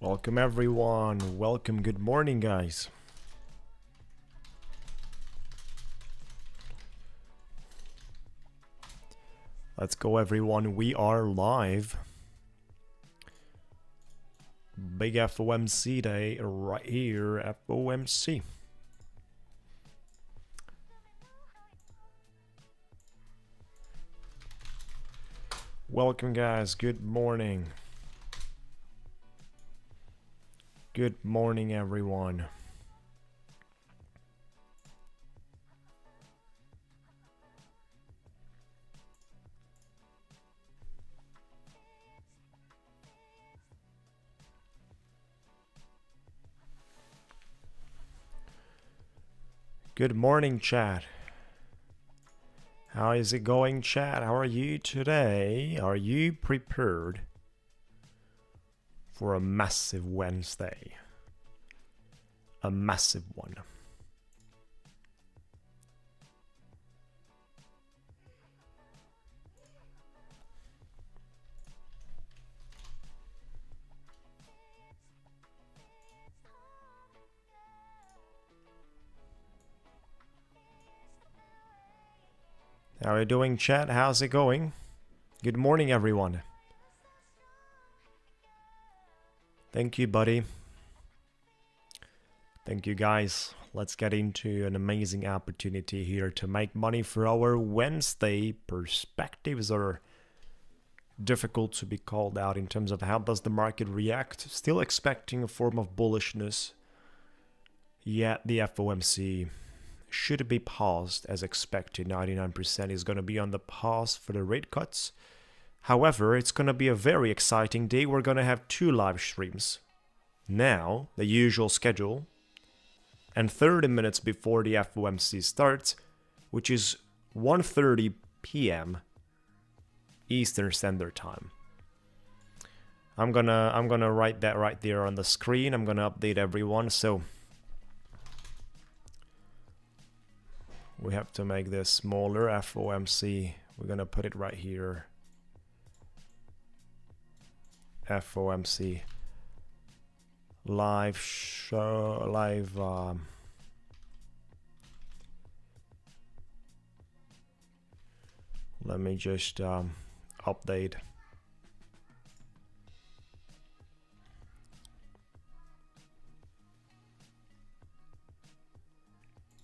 Welcome everyone. Welcome. Good morning, guys. Let's go, everyone. We are live. Big FOMC day right here. FOMC. Welcome, guys. Good morning. Good morning, everyone. Good morning, chat. How is it going, chat? How are you today? Are you prepared for a massive Wednesday? A massive one. How are you doing, chat? How's it going? Good morning, everyone. Thank you, buddy. Thank you, guys. Let's get into an amazing opportunity here to make money for our Wednesday. Perspectives are difficult to be called out in terms of how does the market react. Still expecting a form of bullishness. Yet the FOMC should be paused as expected. 99% is going to be on the pause for the rate cuts. However, it's going to be a very exciting day. We're going to have 2 live streams. Now, the usual schedule, and 30 minutes before the FOMC starts, which is 1:30 p.m. Eastern Standard Time. I'm gonna write that right there on the screen. I'm gonna update everyone. So we have to make this smaller. FOMC. We're gonna put it right here. FOMC live show, live let me just update.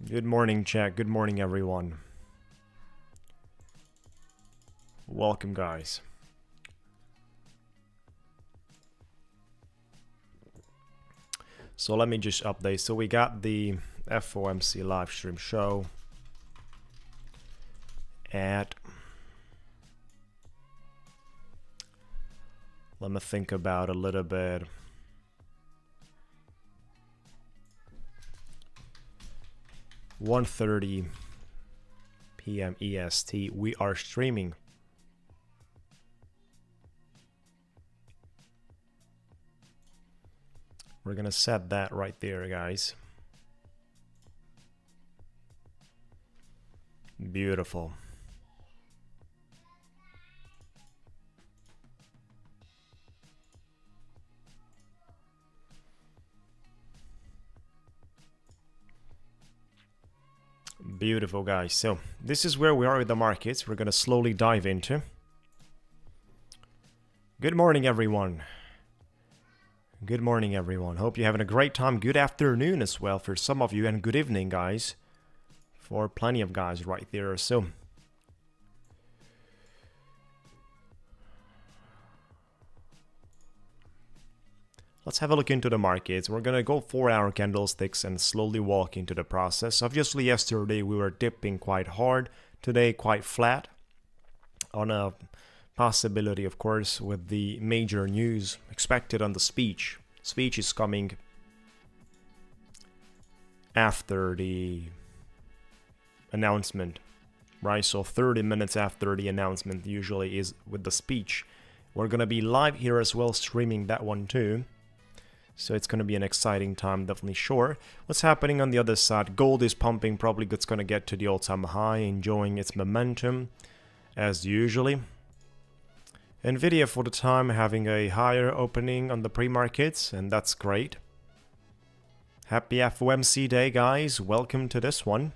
Good morning, chat. Good morning, everyone. Welcome, guys. So let me just update. So we got the FOMC live stream show at, let me think about a little bit. (1:30 p.m. EST). We are streaming. We're gonna set that right there, guys. Beautiful. Beautiful, guys. So this is where we are with the markets. We're gonna slowly dive into. Good morning, everyone. Good morning, everyone. Hope you're having a great time. Good afternoon as well for some of you, and good evening, guys, for plenty of guys right there. So let's have a look into the markets. We're gonna go 4-hour candlesticks and slowly walk into the process. Obviously, yesterday we were dipping quite hard. Today, quite flat on a possibility, of course, with the major news expected on the speech. Speech is coming after the announcement, right? So 30 minutes after the announcement usually is with the speech. We're gonna be live here as well, streaming that one too. So it's gonna be an exciting time, definitely sure. What's happening on the other side? Gold is pumping, probably it's gonna get to the all-time high, enjoying its momentum as usually. Nvidia for the time having a higher opening on the pre-markets, and that's great. Happy FOMC day, guys. Welcome to this one.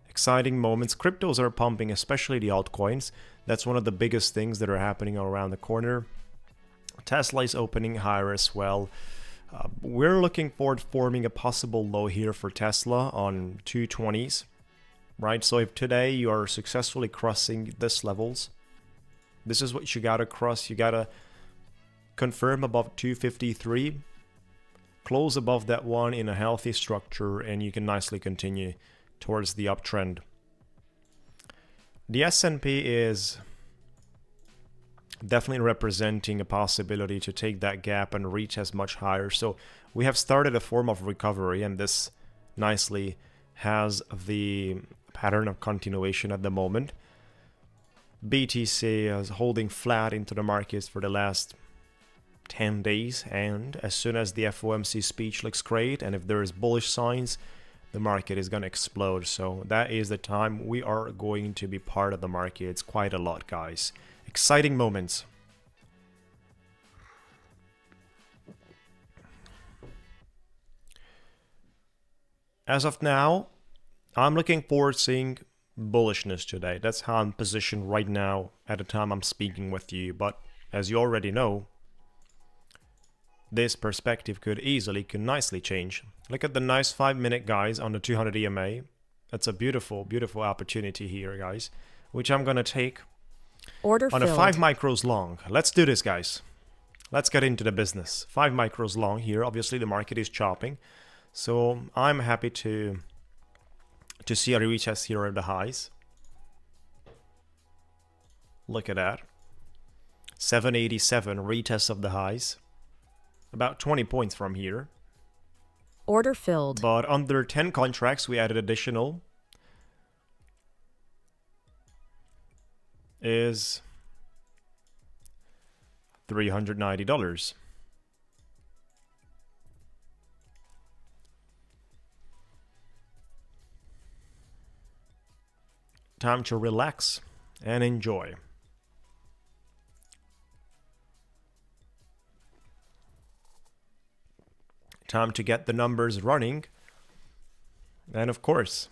Exciting moments. Cryptos are pumping, especially the altcoins. That's one of the biggest things that are happening around the corner. Tesla is opening higher as well. We're looking forward to forming a possible low here for Tesla on 220s, right? So if today you are successfully crossing this levels, this is what you gotta cross. You gotta confirm above 253, close above that one in a healthy structure, and you can nicely continue towards the uptrend. The S&P is definitely representing a possibility to take that gap and reach as much higher. So we have started a form of recovery, and this nicely has the pattern of continuation at the moment. BTC is holding flat into the markets for the last 10 days, and as soon as the FOMC speech looks great, and if there is bullish signs, the market is going to explode. So that is the time we are going to be part of the markets quite a lot, guys. Exciting moments. As of now, I'm looking forward to seeing bullishness today. That's how I'm positioned right now at the time I'm speaking with you. But as you already know, this perspective could nicely change. Look at the nice 5-minute, guys, on the 200 EMA. That's a beautiful, beautiful opportunity here, guys, which I'm going to take Order on filled. a 5 micros long. Let's do this, guys. Let's get into the business. 5 micros long here. Obviously, the market is chopping. So I'm happy to see a retest here of the highs. Look at that. 787 retest of the highs. About 20 points from here. Order filled. But under 10 contracts, we added additional. Is $390. Time to relax and enjoy. Time to get the numbers running. And of course,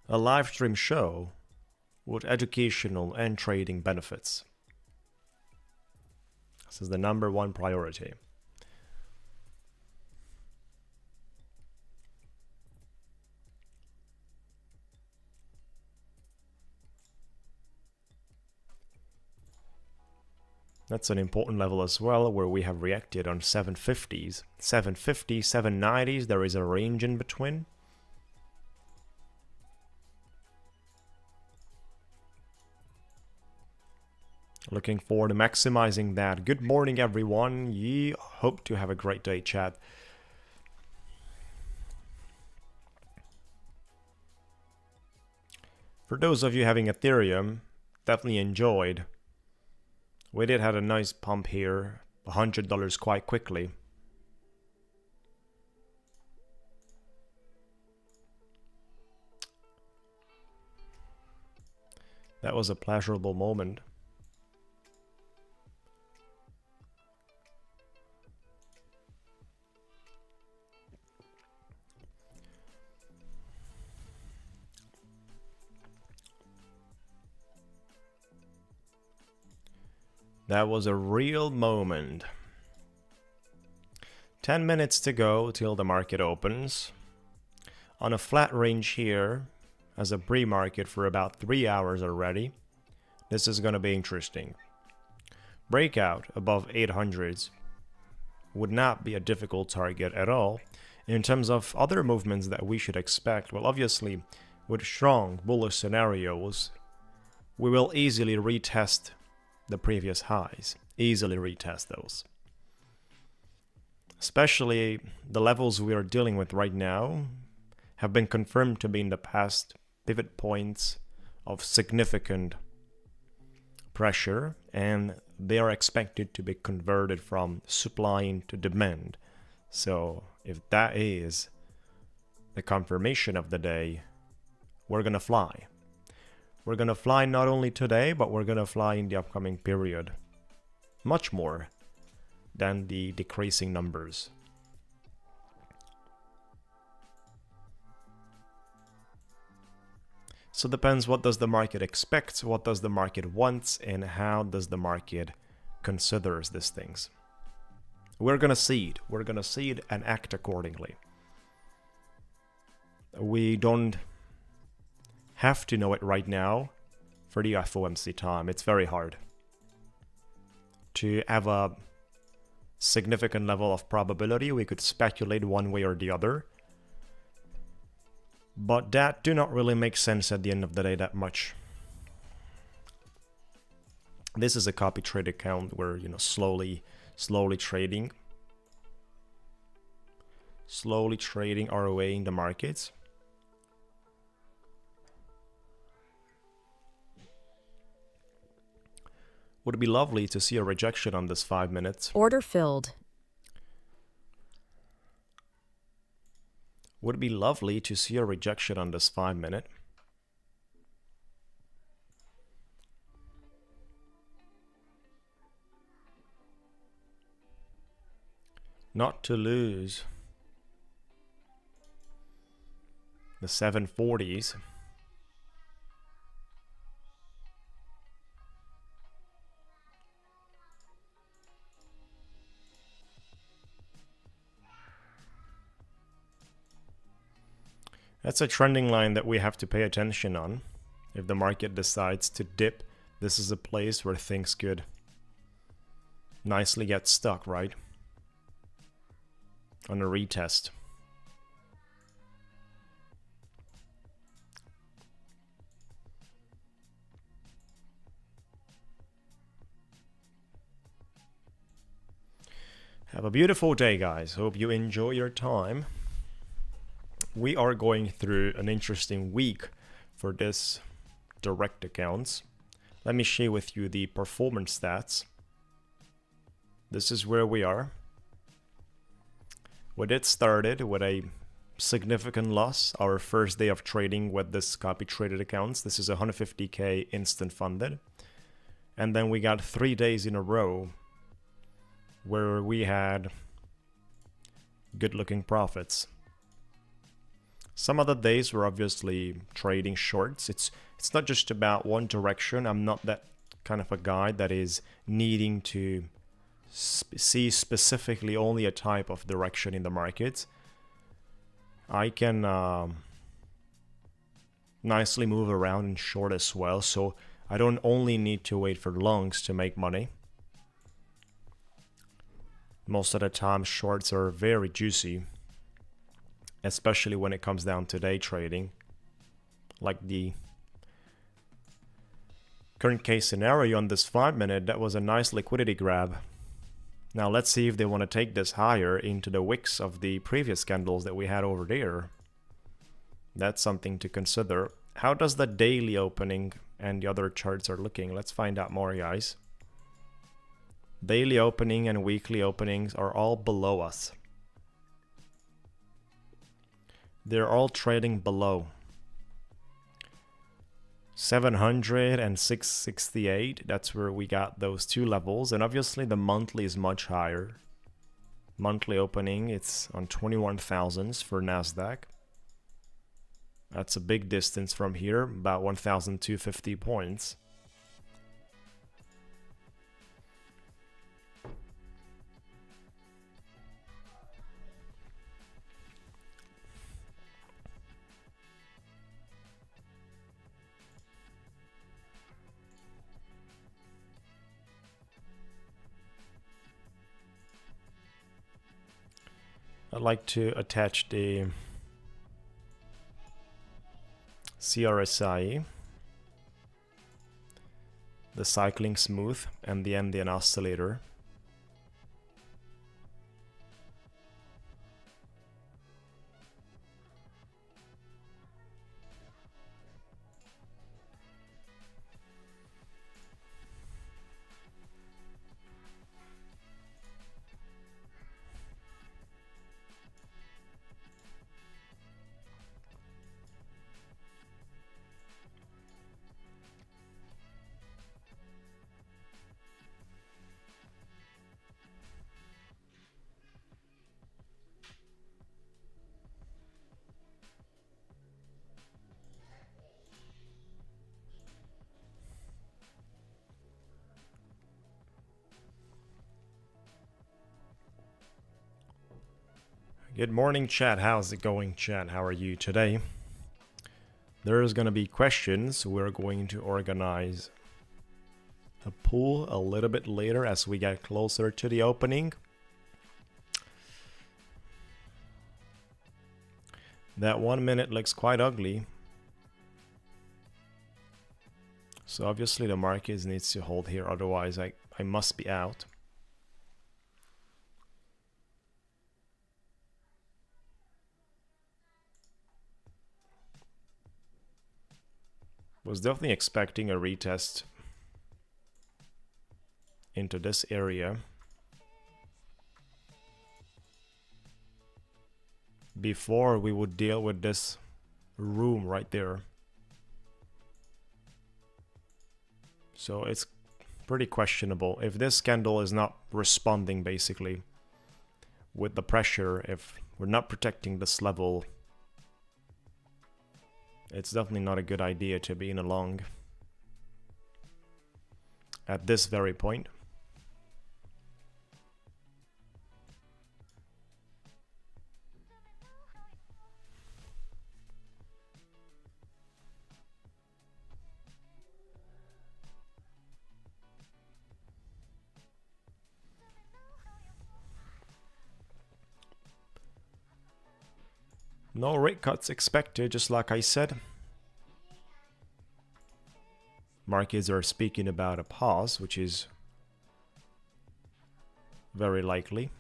a live stream show with educational and trading benefits. This is the #1 priority. That's an important level as well, where we have reacted on 750s. 750, 790s, there is a range in between. Looking forward to maximizing that. Good morning, everyone. Ye hope to have a great day, chat. For those of you having Ethereum, definitely enjoyed. We did have a nice pump here, $100 quite quickly. That was a pleasurable moment. That was a real moment. 10 minutes to go till the market opens. On a flat range here, as a pre-market for about 3 hours already. This is going to be interesting. Breakout above 800s would not be a difficult target at all. In terms of other movements that we should expect, well, obviously, with strong bullish scenarios, we will easily retest the previous highs. Easily retest those. Especially the levels we are dealing with right now have been confirmed to be in the past pivot points of significant pressure, and they are expected to be converted from supply into demand. So if that is the confirmation of the day, we're gonna fly. We're gonna fly not only today, but we're gonna fly in the upcoming period. Much more than the decreasing numbers. So it depends, what does the market expect, what does the market want, and how does the market considers these things. We're gonna see it and act accordingly. We don't have to know it right now for the FOMC time. It's very hard to have a significant level of probability. We could speculate one way or the other, but that do not really make sense at the end of the day that much. This is a copy trade account where, you know, slowly trading our way in the markets. Would be lovely to see a rejection on this 5 minutes. Order filled. Would be lovely to see a rejection on this 5 minute. Not to lose the 740s. That's a trending line that we have to pay attention on. If the market decides to dip, this is a place where things could nicely get stuck, right? On a retest. Have a beautiful day, guys. Hope you enjoy your time. We are going through an interesting week for this direct accounts. Let me share with you the performance stats. This is where we are. We did started with a significant loss our first day of trading with this copy traded accounts. This is 150k instant funded. And then we got 3 days in a row where we had good looking profits. Some other days were obviously trading shorts. It's not just about one direction. I'm not that kind of a guy that is needing to see specifically only a type of direction in the market. I can nicely move around in short as well, so I don't only need to wait for longs to make money. Most of the time shorts are very juicy, especially when it comes down to day trading, like the current case scenario on this 5 minute. That was a nice liquidity grab. Now let's see if they want to take this higher into the wicks of the previous candles that we had over there. That's something to consider. How does the daily opening and the other charts are looking? Let's find out more, guys. Daily opening and weekly openings are all below us. They're all trading below 700 and 668. That's where we got those two levels. And obviously the monthly is much higher. Monthly opening, it's on 21,000s for Nasdaq. That's a big distance from here, about 1,250 points. I'd like to attach the CRSI, the cycling smooth, and the Andean oscillator. Good morning, chat. How's it going, chat? How are you today? There's going to be questions. We're going to organize a pool a little bit later as we get closer to the opening. That 1 minute looks quite ugly. So obviously the market needs to hold here, otherwise I must be out. Was definitely expecting a retest into this area before we would deal with this room right there. So it's pretty questionable. If this candle is not responding basically with the pressure, if we're not protecting this level, it's definitely not a good idea to be in a long at this very point. No rate cuts expected, just like I said. Markets are speaking about a pause, which is very likely.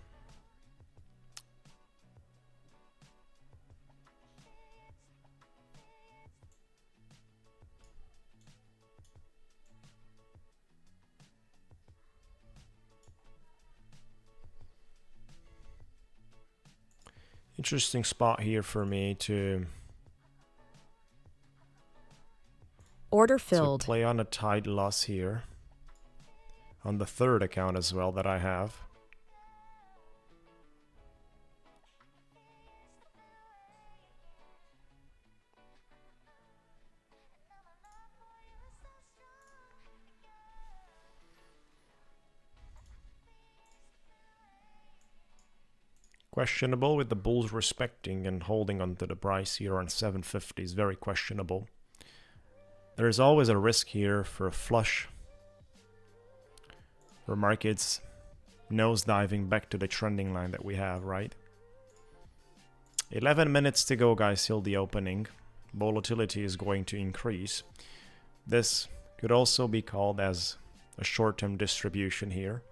Interesting spot here for me to Order filled. to play on a tide loss here on the third account as well that I have. Questionable with the bulls respecting and holding onto the price here on 750 is very questionable. There's always a risk here for a flush, for markets nosediving back to the trending line that we have, right? 11 minutes to go, guys, till the opening. Volatility is going to increase. This could also be called as a short-term distribution here.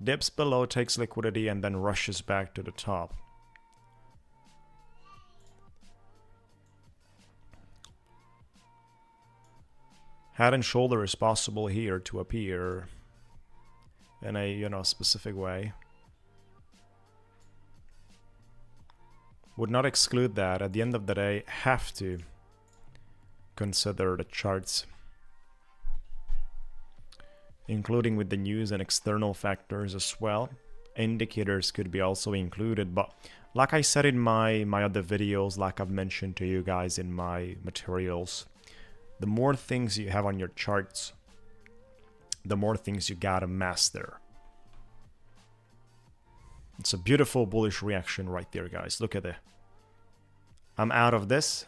Dips below, takes liquidity, and then rushes back to the top. Head and shoulder is possible here to appear in a specific way. Would not exclude that. At the end of the day, have to consider the charts, including with the news and external factors as well. Indicators could be also included, but like I said in my other videos, like I've mentioned to you guys in my materials, the more things you have on your charts, the more things you gotta master. It's a beautiful bullish reaction right there, guys. Look at it. I'm out of this.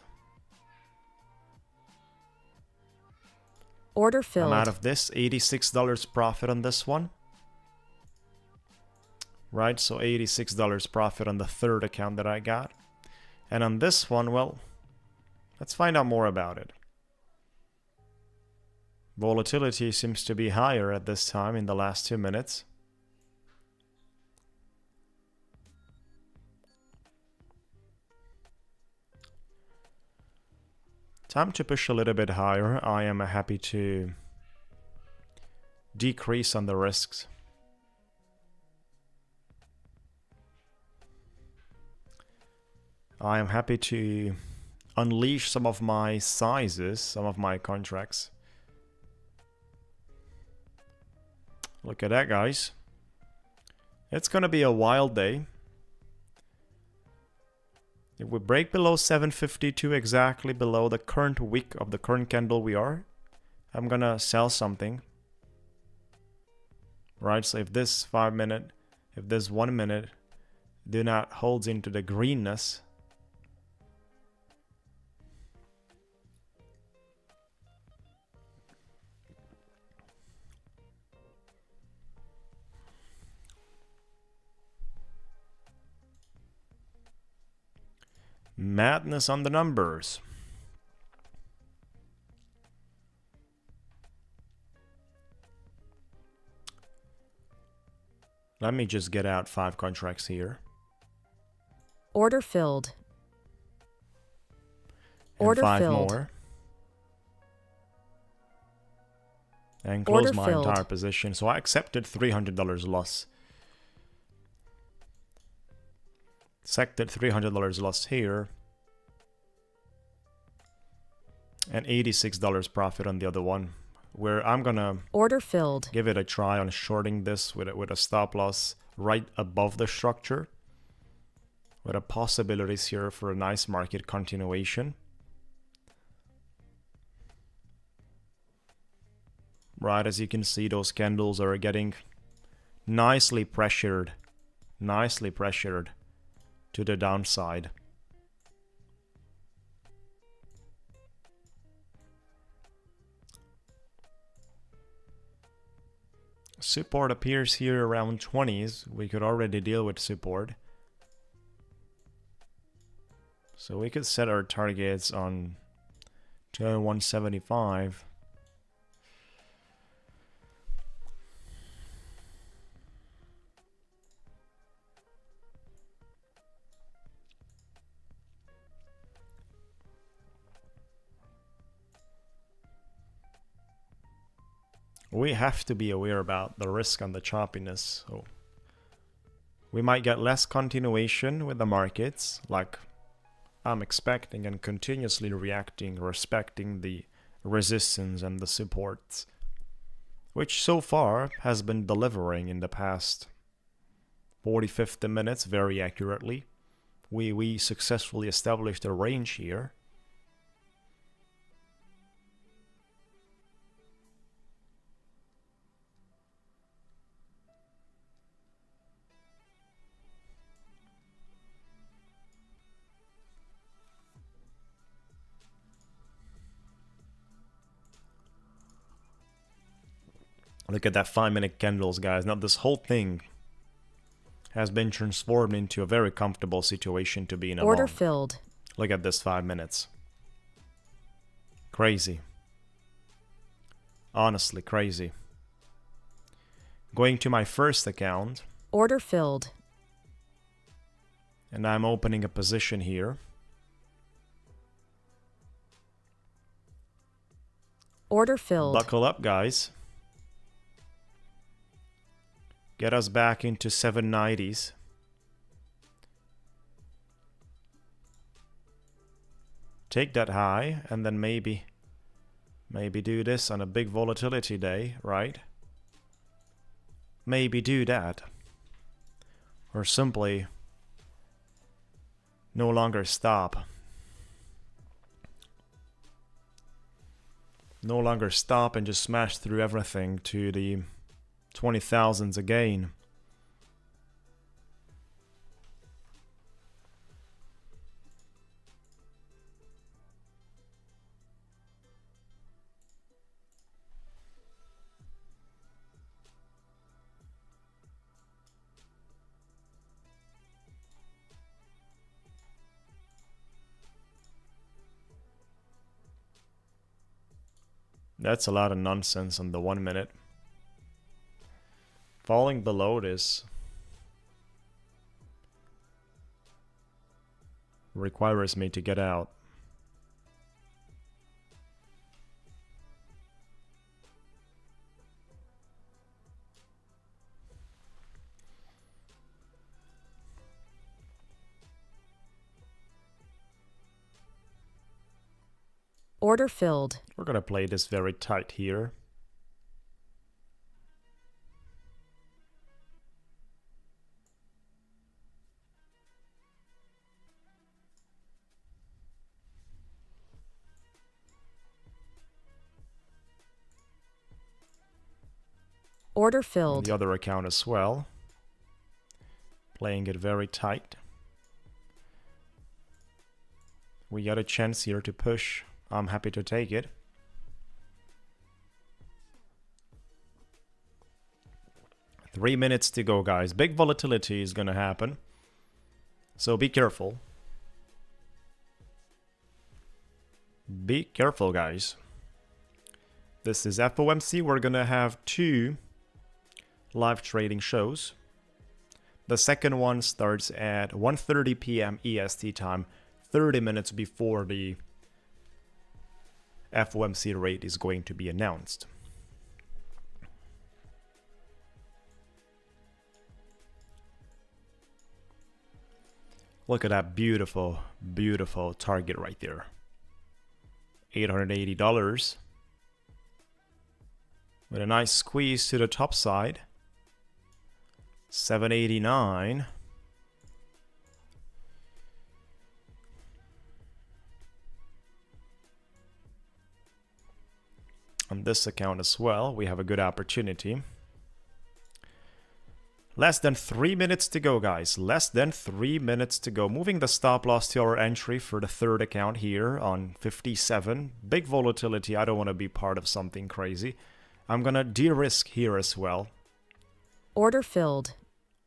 Order filled. I'm out of this. $86 profit on this one. Right, so $86 profit on the third account that I got. And on this one, well, let's find out more about it. Volatility seems to be higher at this time in the last 2 minutes. Time to push a little bit higher. I am happy to decrease on the risks. I am happy to unleash some of my sizes, some of my contracts. Look at that, guys. It's gonna be a wild day. If we break below 752, exactly below the current wick of the current candle we are, I'm gonna sell something. Right, so if this 5 minute, if this 1 minute do not hold into the greenness. Madness on the numbers. Let me just get out 5 contracts here. Order filled. And Order 5 filled. more. And close Order my filled. entire position. So I accepted $300 loss. Accepted $300 loss here. And $86 profit on the other one. Where I'm gonna Order filled. give it a try on shorting this with a stop loss right above the structure. With a possibilities here for a nice market continuation. Right, as you can see, those candles are getting nicely pressured to the downside. Support appears here around 20s. We could already deal with support. So we could set our targets on 175. We have to be aware about the risk and the choppiness. So we might get less continuation with the markets, like I'm expecting, and continuously reacting, respecting the resistance and the supports, which so far has been delivering in the past 40-50 minutes very accurately. We successfully established a range here. Look at that 5-minute candles, guys. Now this whole thing has been transformed into a very comfortable situation to be in a Order long. filled. Look at this 5 minutes. Crazy. Honestly, crazy. Going to my first account. Order filled. And I'm opening a position here. Order filled. Buckle up, guys. Get us back into 790s. Take that high and then maybe do this on a big volatility day, right? Maybe do that. Or simply no longer stop. No longer stop and just smash through everything to the 20,000s again. That's a lot of nonsense on the 1 minute. Falling below this requires me to get out. Order filled. We're gonna play this very tight here. Order On filled. the other account as well. Playing it very tight. We got a chance here to push. I'm happy to take it. Three minutes to go, guys. Big volatility is gonna happen, so be careful. Be careful, guys. This is FOMC. We're gonna have 2 live trading shows. The second one starts at 1:30 p.m. EST time, 30 minutes before the FOMC rate is going to be announced. Look at that beautiful, beautiful target right there. $880 with a nice squeeze to the top side. 789. On this account as well, we have a good opportunity. Less than 3 minutes to go, guys. Less than 3 minutes to go. Moving the stop loss to our entry for the third account here on 57. Big volatility. I don't want to be part of something crazy. I'm going to de-risk here as well. Order filled.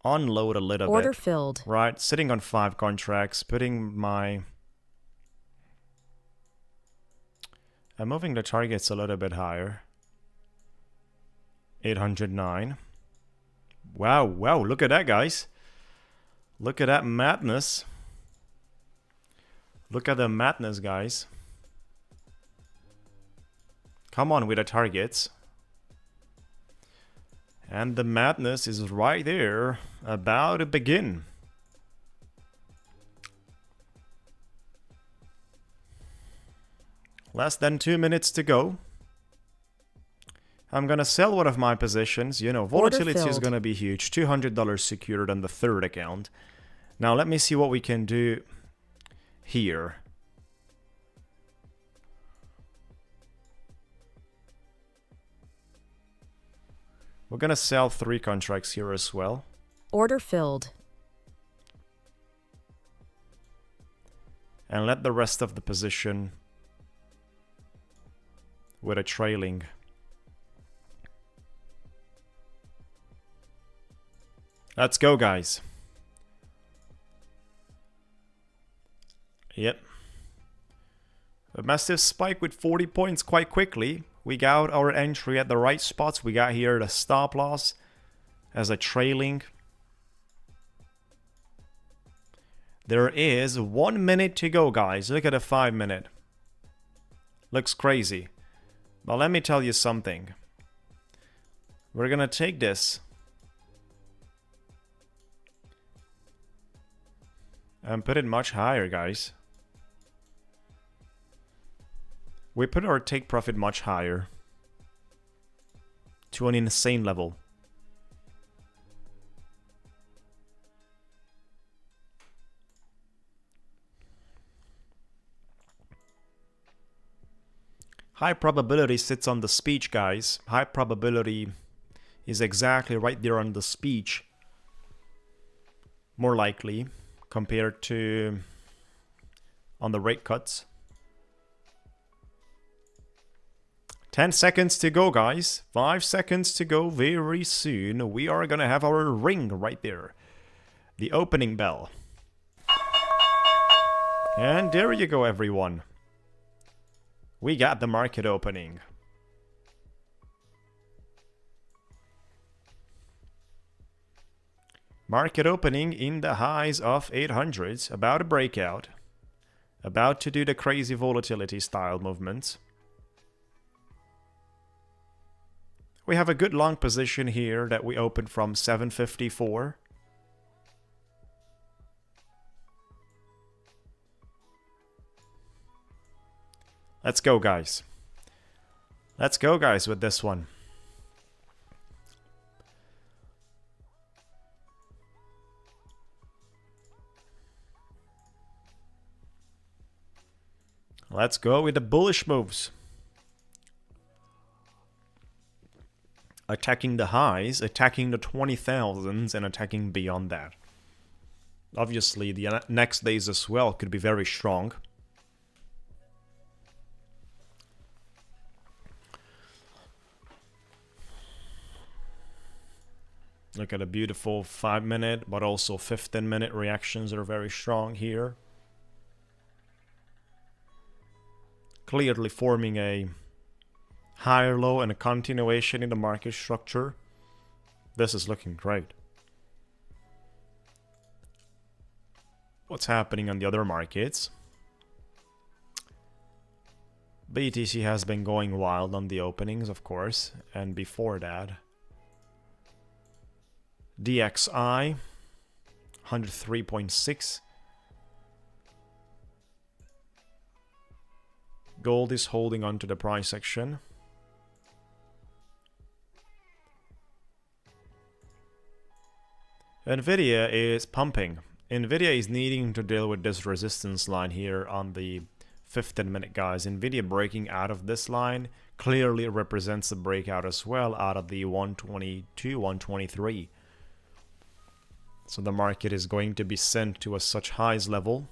Unload a little bit. Order filled. Right, sitting on 5 contracts, putting my... I'm moving the targets a little bit higher. 809. Wow, wow, look at that, guys. Look at that madness. Look at the madness, guys. Come on with the targets. And the madness is right there, about to begin. Less than 2 minutes to go. I'm gonna sell one of my positions. You know, volatility is gonna be huge. $200 secured on the third account. Now let me see what we can do here. We're gonna sell 3 contracts here as well. Order filled. And let the rest of the position with a trailing. Let's go, guys. Yep. A massive spike with 40 points quite quickly. We got our entry at the right spots. We got here the stop loss as a trailing. There is 1 minute to go, guys. Look at the 5 minute. Looks crazy. But let me tell you something. We're gonna take this and put it much higher, guys. We put our take profit much higher to an insane level. High probability sits on the speech, guys. High probability is exactly right there on the speech. More likely compared to on the rate cuts. 10 seconds to go, guys. 5 seconds to go. Very soon we are gonna have our ring right there. The opening bell. And there you go, everyone. We got the market opening. Market opening in the highs of 800s, about a breakout. About to do the crazy volatility style movements. We have a good long position here that we opened from 754. Let's go, guys. Let's go, guys, with this one. Let's go with the bullish moves. Attacking the highs, attacking the 20,000s, and attacking beyond that. Obviously, the next days as well could be very strong. Look at a beautiful 5-minute, but also 15-minute reactions are very strong here. Clearly forming a higher low and a continuation in the market structure. This is looking great. What's happening on the other markets? BTC has been going wild on the openings, of course, and before that, DXI 103.6. Gold is holding on to the price action. Nvidia is pumping. Nvidia is needing to deal with this resistance line here on the 15-minute, guys. Nvidia breaking out of this line clearly represents a breakout as well out of the 122, 123. So the market is going to be sent to a such highs level.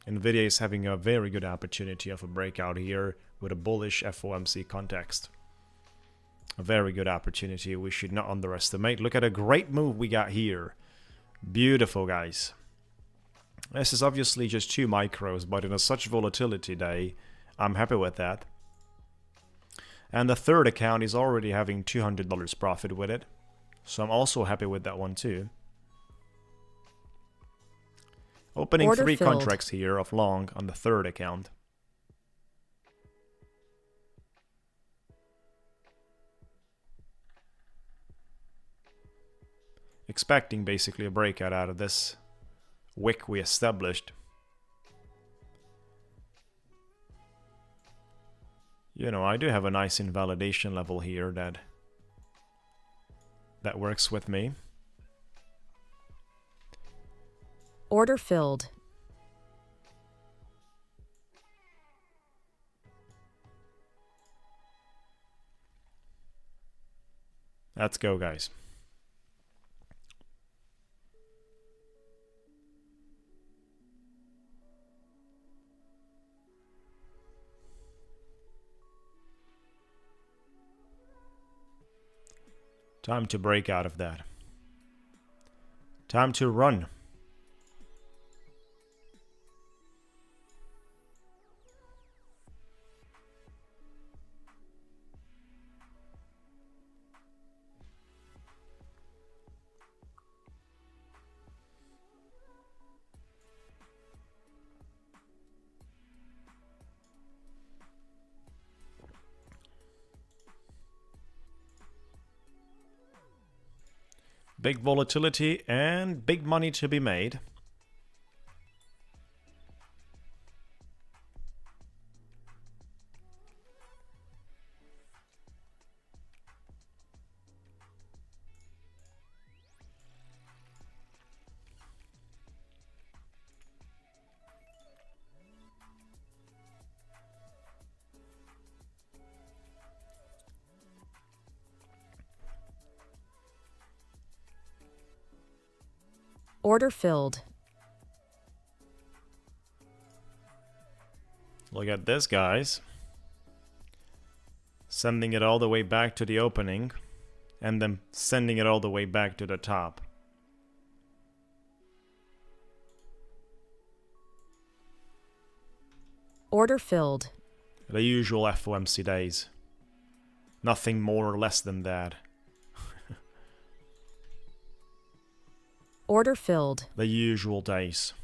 Nvidia is having a very good opportunity of a breakout here with a bullish FOMC context. A very good opportunity we should not underestimate. Look at a great move we got here. Beautiful, guys. This is obviously just 2 micros, but in a such volatility day, I'm happy with that. And the third account is already having $200 profit with it. So I'm also happy with that one too. Opening Order 3 filled. contracts here of long on the third account. Expecting basically a breakout out of this wick we established. You know, I do have a nice invalidation level here that works with me. Order filled. Let's go, guys. Time to break out of that. Time to run. Big volatility and big money to be made. Order filled. Look at this, guys. Sending it all the way back to the opening and then sending it all the way back to the top. Order filled. The usual FOMC days. Nothing more or less than that. Order filled. The usual days.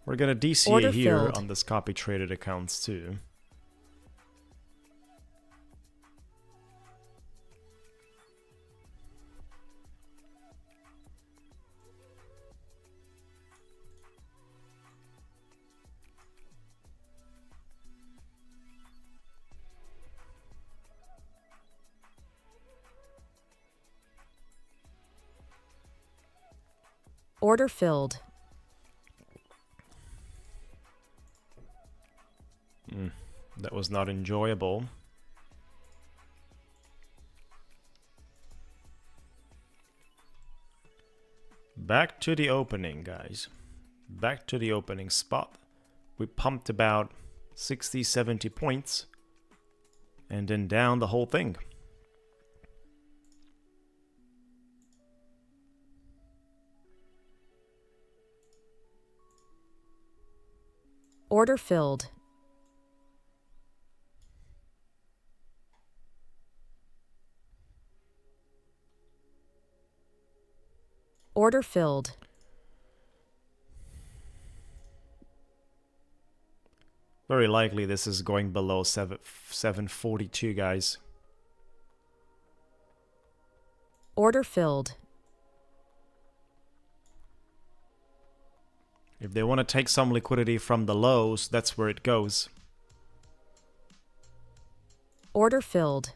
We're gonna DCA Order here filled. on this copy traded accounts too. Order filled. That was not enjoyable. Back to the opening, guys. Back to the opening spot. We pumped about 60, 70 points. And then down the whole thing. Order filled. Order filled. Very likely this is going below 742, guys. Order filled. If they want to take some liquidity from the lows, that's where it goes. Order filled.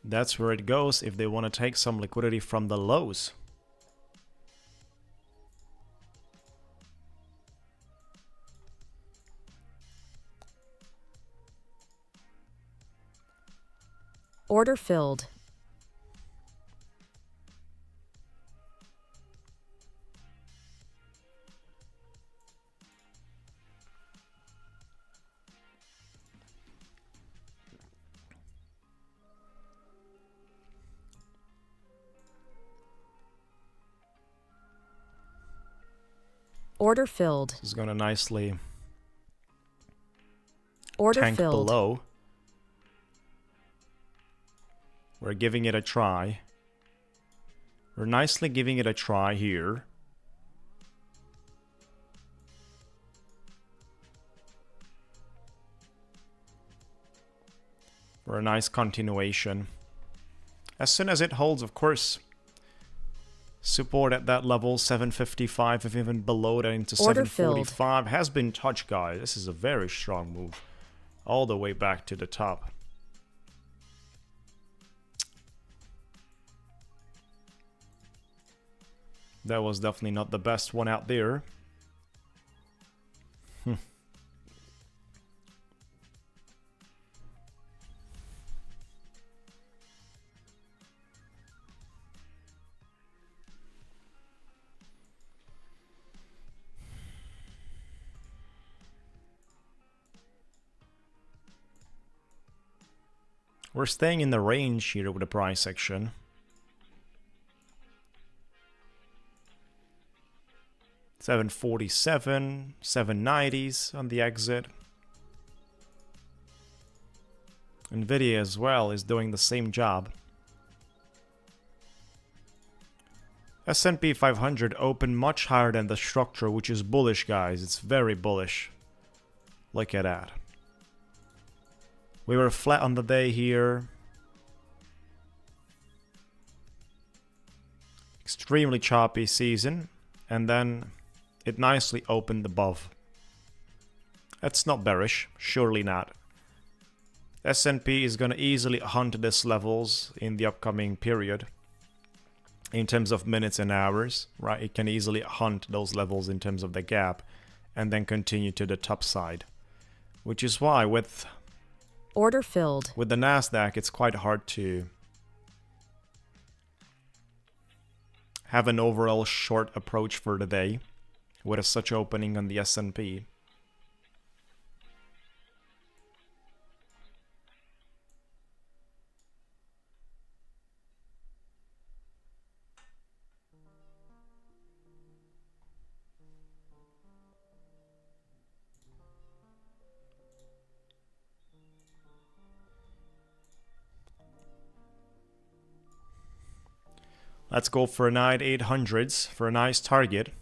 That's where it goes if they want to take some liquidity from the lows. Order filled. Order filled. This is going to nicely Order tank filled. below. We're giving it a try. We're nicely giving it a try here. For a nice continuation. As soon as it holds, of course, support at that level, 755, if even below that into Order 745, has been touched, guys. This is a very strong move. All the way back to the top. That was definitely not the best one out there. We're staying in the range here with the price action. $747, 790s on the exit. Nvidia as well is doing the same job. S&P 500 opened much higher than the structure, which is bullish, guys. It's very bullish. Look at that. We were flat on the day here. Extremely choppy season. And then it nicely opened above. That's not bearish. Surely not. S&P is going to easily hunt these levels in the upcoming period. In terms of minutes and hours, right? It can easily hunt those levels in terms of the gap. And then continue to the top side. Which is why with Order filled. with the Nasdaq, it's quite hard to have an overall short approach for the day with such opening on the S&P. Let's go for a 9/800s for a nice target.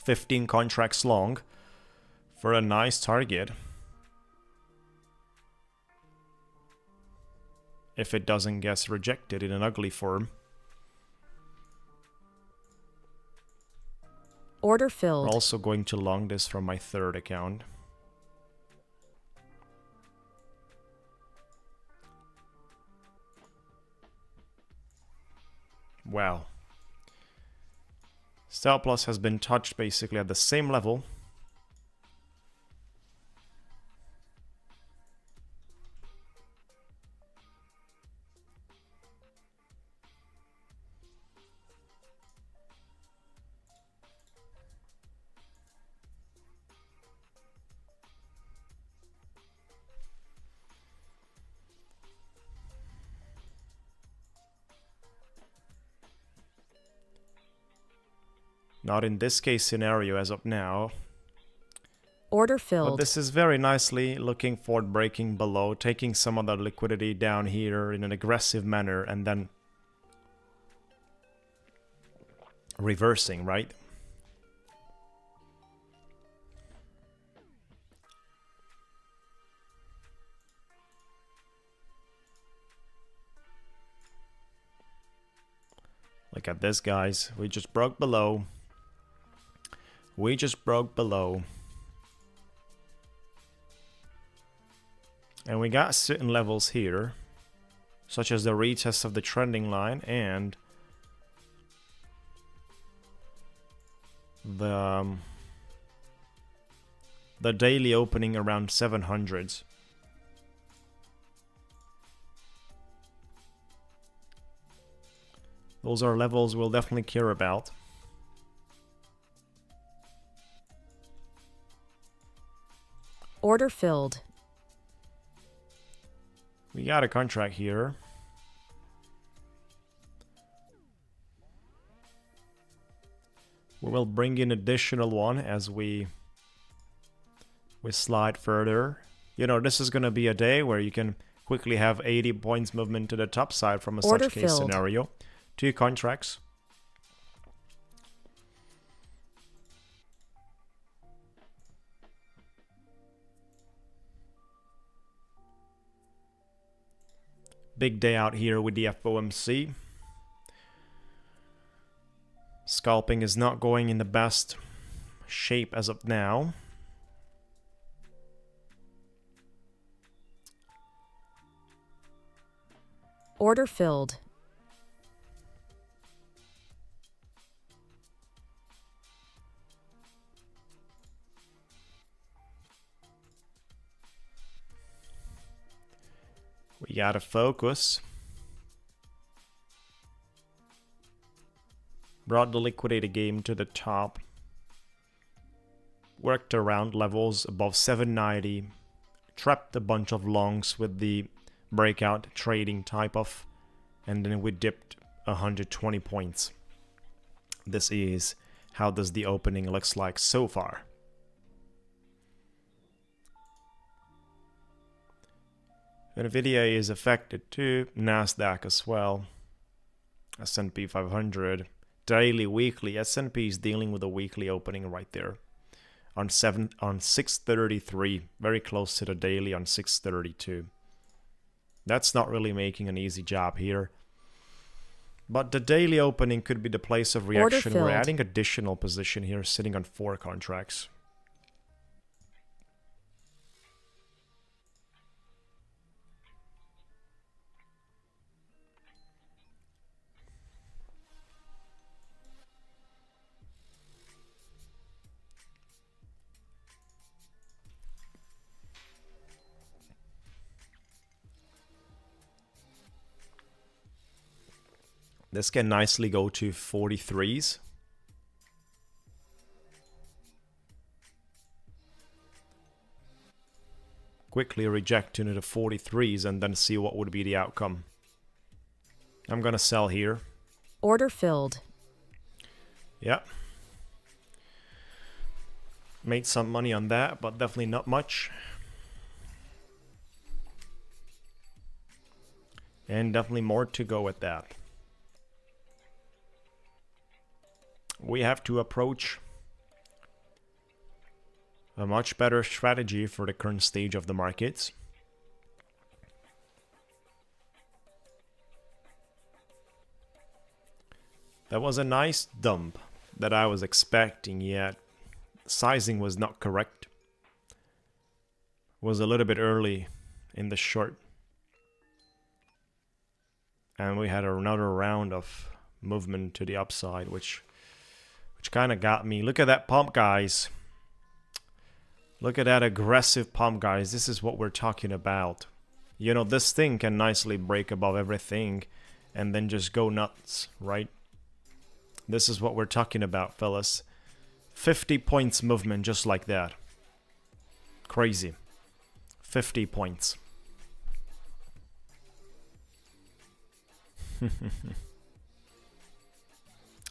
15 contracts long for a nice target. If it doesn't get rejected in an ugly form. Order We're filled. also going to long this from my third account. Wow. Stop loss has been touched basically at the same level. Not in this case scenario as of now. Order But filled. this is very nicely looking for breaking below, taking some of the liquidity down here in an aggressive manner and then reversing, right? Look at this, guys. We just broke below. We just broke below. And we got certain levels here, such as the retest of the trending line and the daily opening around 700s. Those are levels we'll definitely care about. Order filled. We got a contract here. We will bring in additional one as we slide further. You know, this is going to be a day where you can quickly have 80 points movement to the top side from a Order such case filled. scenario. 2 contracts. Big day out here with the FOMC. Scalping is not going in the best shape as of now. Order filled. We gotta focus. Brought the liquidator game to the top. Worked around levels above 790. Trapped a bunch of longs with the breakout trading type of. And then we dipped 120 points. This is how does the opening looks like so far. Nvidia is affected too, Nasdaq as well, S&P 500, daily, weekly. S&P is dealing with a weekly opening right there on 633, very close to the daily on 632. That's not really making an easy job here. But the daily opening could be the place of reaction. We're filled. adding additional position here, sitting on 4 contracts. This can nicely go to 43s. Quickly reject into the 43s and then see what would be the outcome. I'm gonna sell here. Order filled. Yeah. Made some money on that, but definitely not much. And definitely more to go with that. We have to approach a much better strategy for the current stage of the markets. That was a nice dump that I was expecting, yet sizing was not correct. Was a little bit early in the short. And we had another round of movement to the upside, which kind of got me. Look at that pump, guys. Look at that aggressive pump, guys. This is what we're talking about. You know, this thing can nicely break above everything and then just go nuts, right? This is what we're talking about, fellas. 50 points movement just like that. Crazy. 50 points.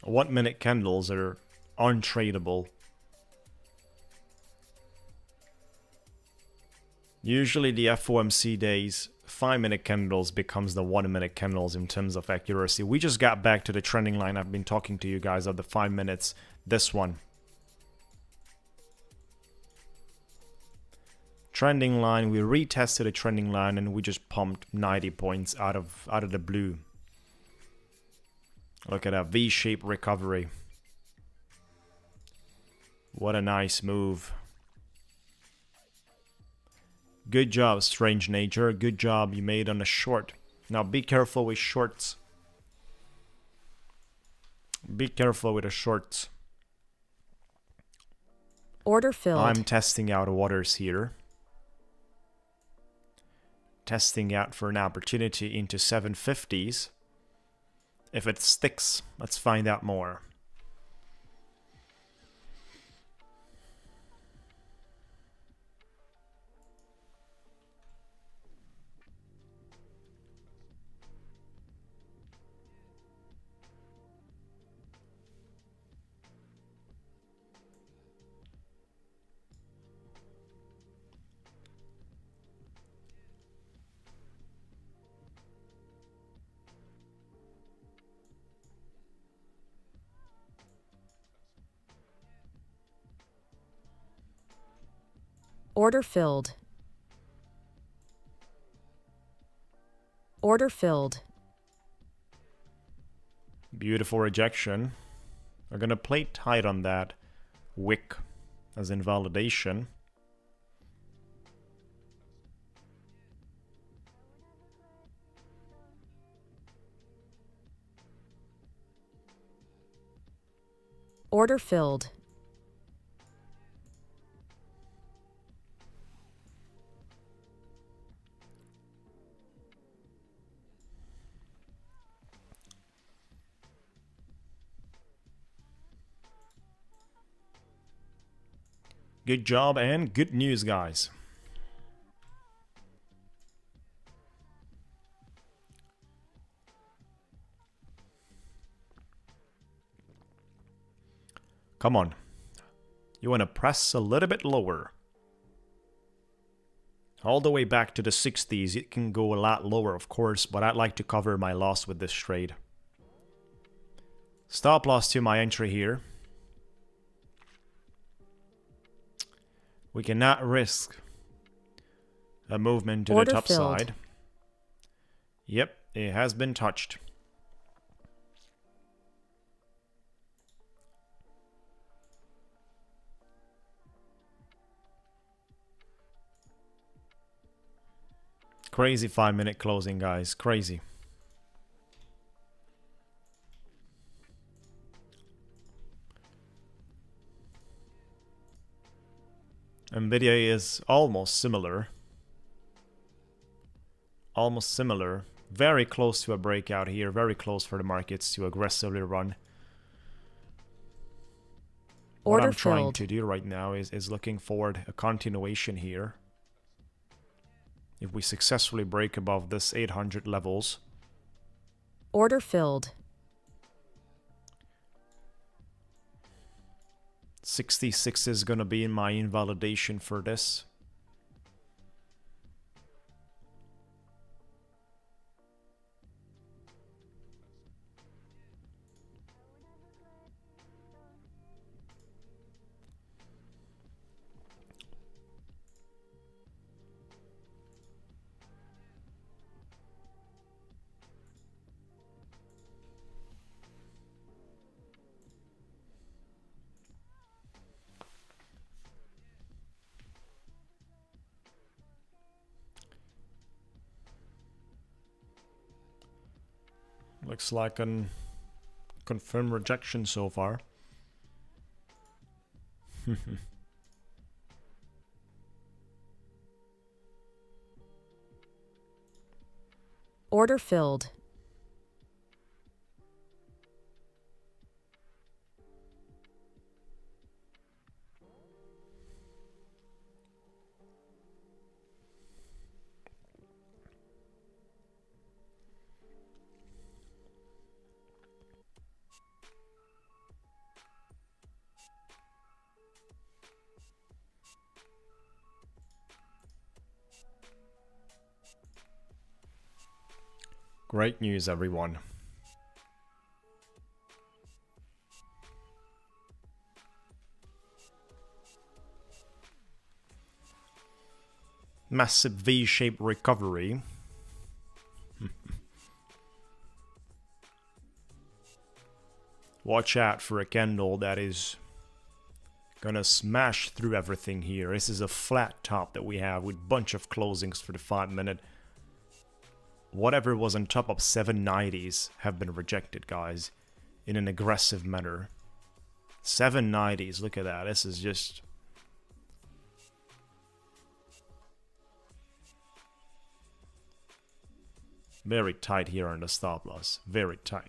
1 minute candles are untradeable. Usually the FOMC days, 5-minute candles becomes the 1-minute candles in terms of accuracy. We just got back to the trending line. I've been talking to you guys of the 5 minutes. This one. Trending line, we retested a trending line and we just pumped 90 points out of the blue. Look at that V-shaped recovery. What a nice move. Good job, Strange Nature. Good job you made on a short. Now be careful with shorts. Be careful with the shorts. Order filled. I'm testing out waters here. Testing out for an opportunity into 750s. If it sticks, let's find out more. Order filled. Order filled. Beautiful rejection. We're gonna play tight on that wick as invalidation. Order filled. Good job and good news, guys. Come on. You want to press a little bit lower. All the way back to the 60s. It can go a lot lower, of course, but I'd like to cover my loss with this trade. Stop loss to my entry here. We cannot risk a movement to the top side. Yep, it has been touched. Crazy 5-minute closing, guys. Crazy. Nvidia is almost similar. Almost similar. Very close to a breakout here. Very close for the markets to aggressively run. What I'm trying to do right now is looking forward a continuation here. If we successfully break above this 800 levels. Order filled. 66 is going to be in my invalidation for this. Looks like an confirmed rejection so far. Order filled. Great news, everyone. Massive V-shaped recovery. Watch out for a candle that is gonna smash through everything here. This is a flat top that we have with bunch of closings for the 5-minute. Whatever was on top of 790s have been rejected, guys, in an aggressive manner. 790s, look at that. This is just... very tight here on the stop loss. Very tight.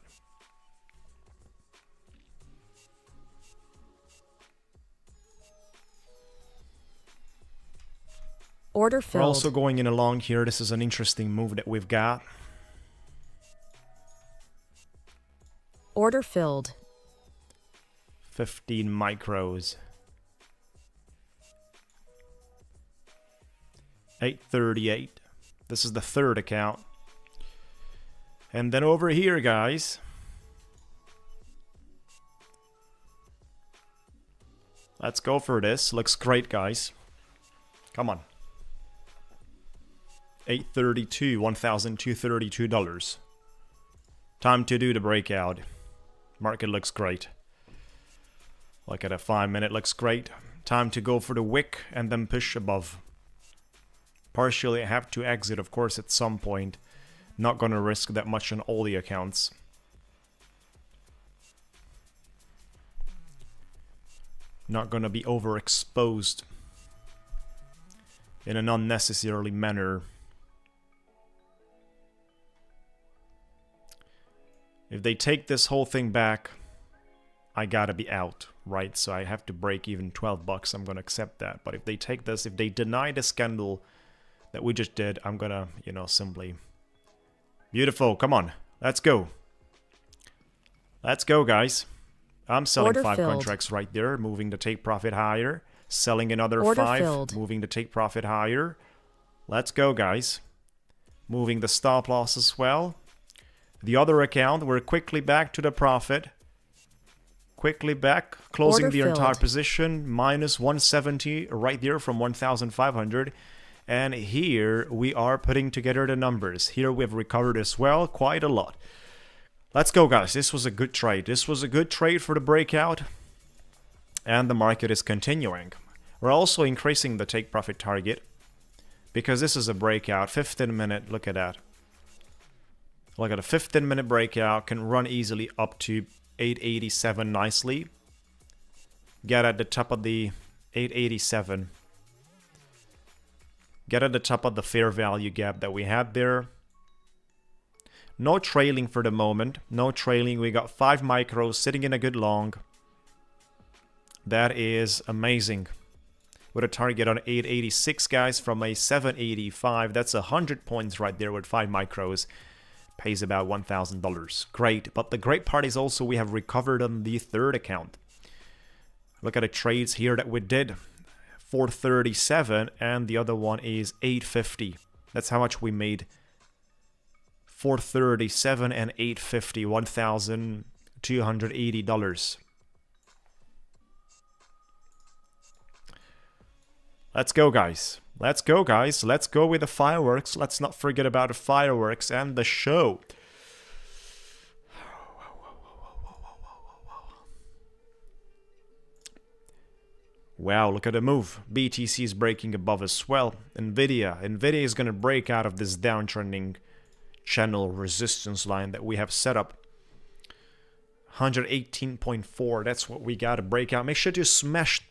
Order We're filled. also going in along here. This is an interesting move that we've got. Order filled. 15 micros. 838. This is the third account. And then over here, guys. Let's go for this. Looks great, guys. Come on. 832, $1,232. Time to do the breakout. Market looks great. Look at a 5-minute, looks great. Time to go for the wick and then push above. Partially I have to exit, of course, at some point. Not gonna risk that much on all the accounts. Not gonna be overexposed in an unnecessarily manner. If they take this whole thing back, I gotta be out, right? So I have to break even 12 bucks. I'm gonna accept that. But if they take this, if they deny this candle that we just did, I'm gonna, simply... Beautiful, come on, let's go. Let's go, guys. I'm selling Order 5 filled. contracts right there, moving to take profit higher. Selling another Order 5, filled. moving to take profit higher. Let's go, guys. Moving the stop loss as well. The other account, we're quickly back to the profit. Quickly back, closing Order the entire filled. position, minus 170 right there from 1,500. And here we are putting together the numbers. Here we've recovered as well, quite a lot. Let's go, guys. This was a good trade. This was a good trade for the breakout. And the market is continuing. We're also increasing the take profit target because this is a breakout. 15-minute, look at that. Look at a 15-minute breakout, can run easily up to 887 nicely. Get at the top of the 887. Get at the top of the fair value gap that we had there. No trailing for the moment. No trailing. We got 5 micros sitting in a good long. That is amazing. With a target on 886, guys, from a 785. That's 100 points right there with 5 micros. Pays about $1,000. Great. But the great part is also we have recovered on the third account. Look at the trades here that we did. 437 and the other one is 850. That's how much we made. 437 and 850, $1,280. Let's go, guys. Let's go, guys. Let's go with the fireworks. Let's not forget about the fireworks and the show. Wow, look at the move. BTC is breaking above as well. Nvidia is going to break out of this downtrending channel resistance line that we have set up. 118.4. That's what we got to break out. Make sure to smash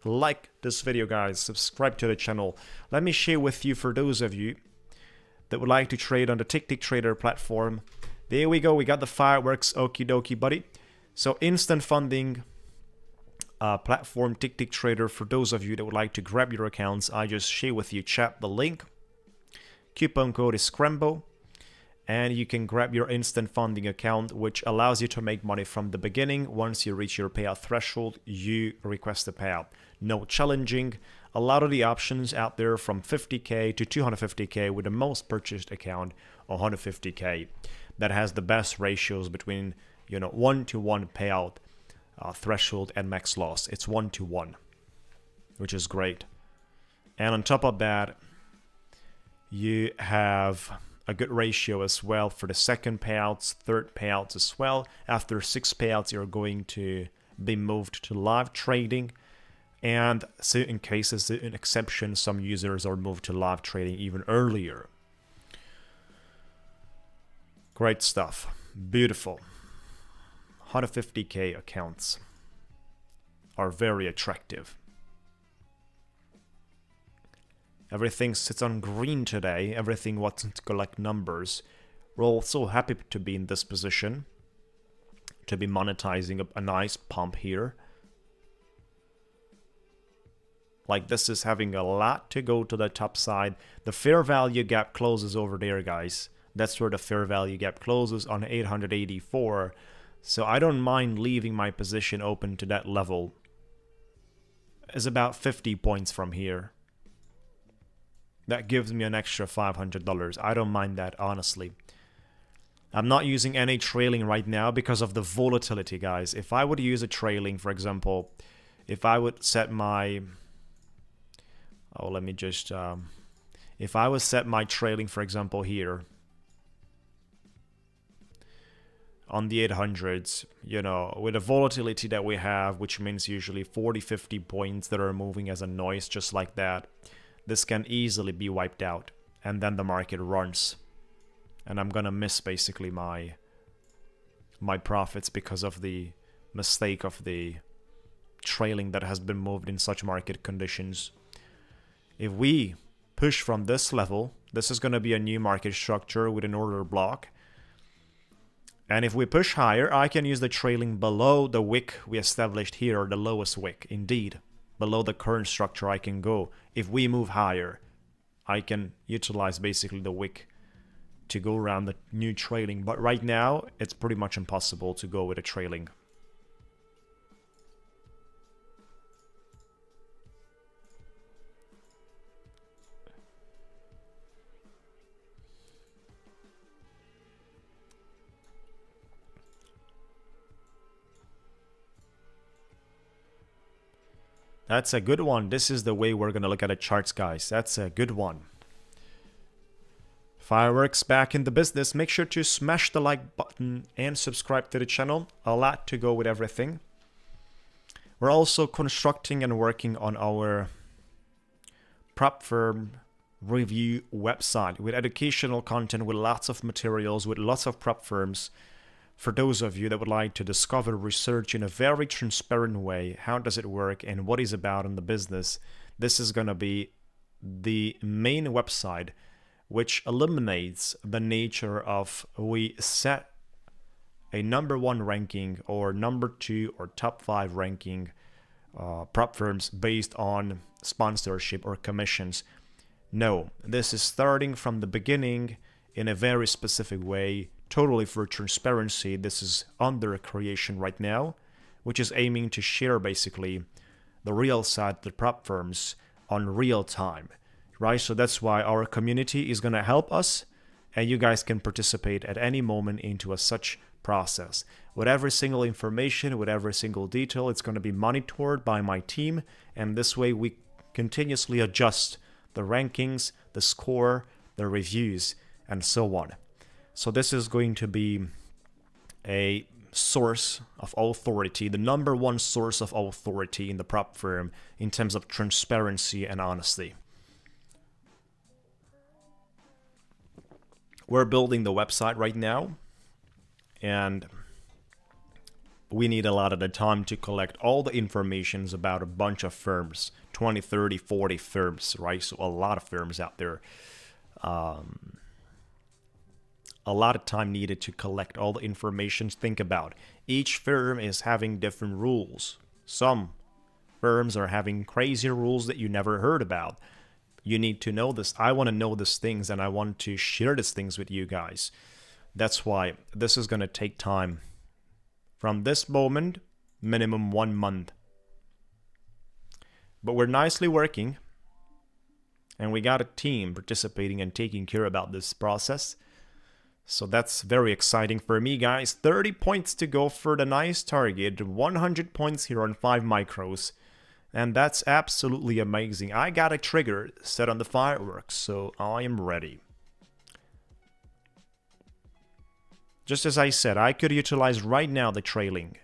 like this video, guys. Subscribe to the channel. Let me share with you, for those of you that would like to trade on the Ticktick Trader platform. There we go. We got the fireworks. Okie dokie, buddy. So instant funding platform, Ticktick Trader. For those of you that would like to grab your accounts, I just share with you, chat, the link. Coupon code is Scrambo. And you can grab your instant funding account, which allows you to make money from the beginning. Once you reach your payout threshold, you request a payout. No challenging. A lot of the options out there from 50K to 250K, with the most purchased account 150K. That has the best ratios between 1-to-1 payout threshold and max loss. It's 1-to-1, which is great. And on top of that, you have a good ratio as well for the second payouts, third payouts as well. After 6 payouts, you're going to be moved to live trading. And certain cases, certain exceptions, some users are moved to live trading even earlier. Great stuff. Beautiful. 150K accounts are very attractive. Everything sits on green today. Everything wants to collect numbers. We're all so happy to be in this position, to be monetizing a nice pump here. Like, this is having a lot to go to the top side. The fair value gap closes over there, guys. That's where the fair value gap closes, on 884. So I don't mind leaving my position open to that level. It's about 50 points from here. That gives me an extra $500. I don't mind that, honestly. I'm not using any trailing right now because of the volatility, guys. If I would use a trailing, for example, if I would set my... Oh, let me just... if I would set my trailing, for example, here, on the 800s, with the volatility that we have, which means usually 40-50 points that are moving as a noise, just like that, this can easily be wiped out, and then the market runs, and I'm gonna miss basically my profits because of the mistake of the trailing that has been moved in such market conditions. If we push from this level, this is gonna be a new market structure with an order block, and if we push higher, I can use the trailing below the wick we established here, or the lowest wick. Indeed, below the current structure I can go. If we move higher, I can utilize basically the wick to go around the new trailing. But right now, it's pretty much impossible to go with a trailing. That's a good one. This is the way we're going to look at the charts, guys. That's a good one. Fireworks back in the business. Make sure to smash the like button and subscribe to the channel. A lot to go with everything. We're also constructing and working on our prop firm review website with educational content, with lots of materials, with lots of prop firms. For those of you that would like to discover research in a very transparent way, how does it work and what is about in the business, this is going to be the main website, which eliminates the nature of we set a #1 ranking or #2 or top 5 ranking prop firms based on sponsorship or commissions. No, this is starting from the beginning in a very specific way. Totally for transparency. This is under creation right now, which is aiming to share basically the real side of the prop firms on real time, right? So that's why our community is going to help us, and you guys can participate at any moment into such process. With every single information, with every single detail, it's going to be monitored by my team, and this way we continuously adjust the rankings, the score, the reviews, and so on. So this is going to be a source of authority, the #1 source of authority in the prop firm in terms of transparency and honesty. We're building the website right now, and we need a lot of the time to collect all the informations about a bunch of firms, 20, 30, 40 firms, right? So a lot of firms out there. A lot of time needed to collect all the information. Think about each firm is having different rules. Some firms are having crazy rules that you never heard about. You need to know this. I want to know these things, and I want to share these things with you guys. That's why this is going to take time. From this moment, minimum 1 month. But we're nicely working, and we got a team participating and taking care about this process. So that's very exciting for me, guys. 30 points to go for the nice target. 100 points here on 5 micros. And that's absolutely amazing. I got a trigger set on the fireworks, so I am ready. Just as I said, I could utilize right now the trailing.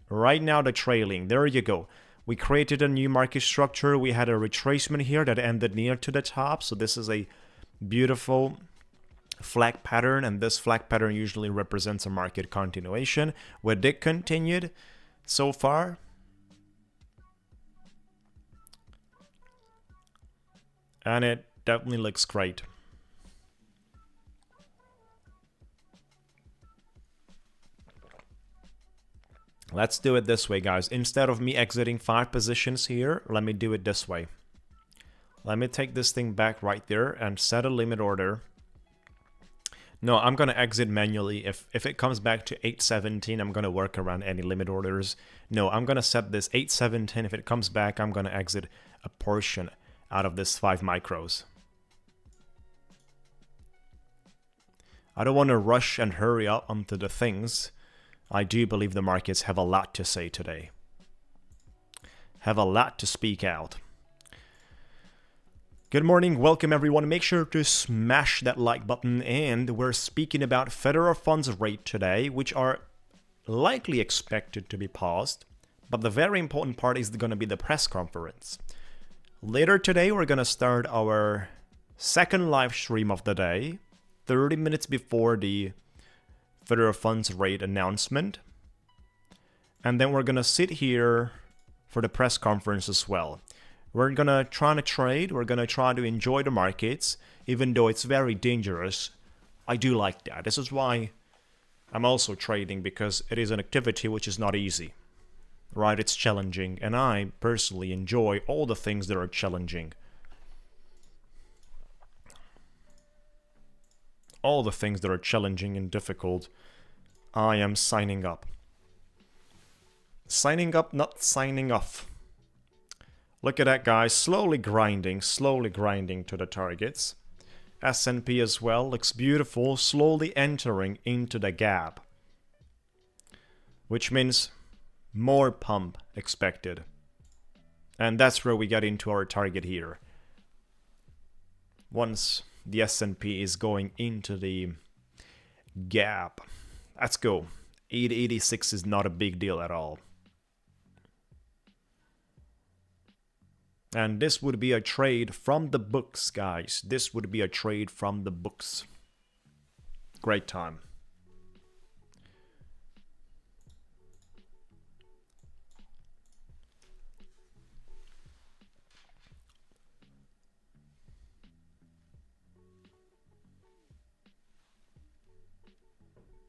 Right now the trailing. There you go. We created a new market structure. We had a retracement here that ended near to the top. So this is a beautiful flag pattern, and this flag pattern usually represents a market continuation. Where it continued so far. And it definitely looks great. Let's do it this way, guys. Instead of me exiting 5 positions here, let me do it this way. Let me take this thing back right there and set a limit order. No, I'm going to exit manually. If it comes back to 817, I'm going to work around any limit orders. No, I'm going to set this 817. If it comes back, I'm going to exit a portion out of this 5 micros. I don't want to rush and hurry up onto the things. I do believe the markets have a lot to say today. Have a lot to speak out. Good morning, welcome everyone. Make sure to smash that like button, and we're speaking about federal funds rate today, which are likely expected to be paused. But the very important part is going to be the press conference. Later today, we're going to start our second live stream of the day, 30 minutes before the federal funds rate announcement. And then we're going to sit here for the press conference as well. We're going to try to trade. We're going to try to enjoy the markets, even though it's very dangerous. I do like that. This is why I'm also trading, because it is an activity which is not easy. Right? It's challenging. And I personally enjoy all the things that are challenging. All the things that are challenging and difficult, I am signing up. Signing up, not signing off. Look at that, guys. Slowly grinding to the targets. S&P as well looks beautiful, slowly entering into the gap. Which means more pump expected. And that's where we get into our target here. Once the S&P is going into the gap. Let's go. 886 is not a big deal at all. And this would be a trade from the books, guys. This would be a trade from the books. Great time.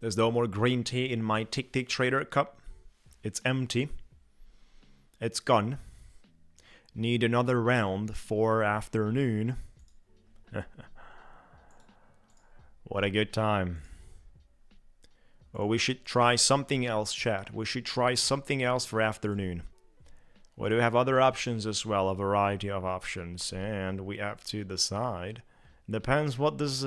There's no more green tea in my Ticktick Trader cup. It's empty. It's gone. Need another round for afternoon. What a good time. Well, we should try something else, chat. We should try something else for afternoon. We do have other options as well, a variety of options. And we have to decide. Depends what this...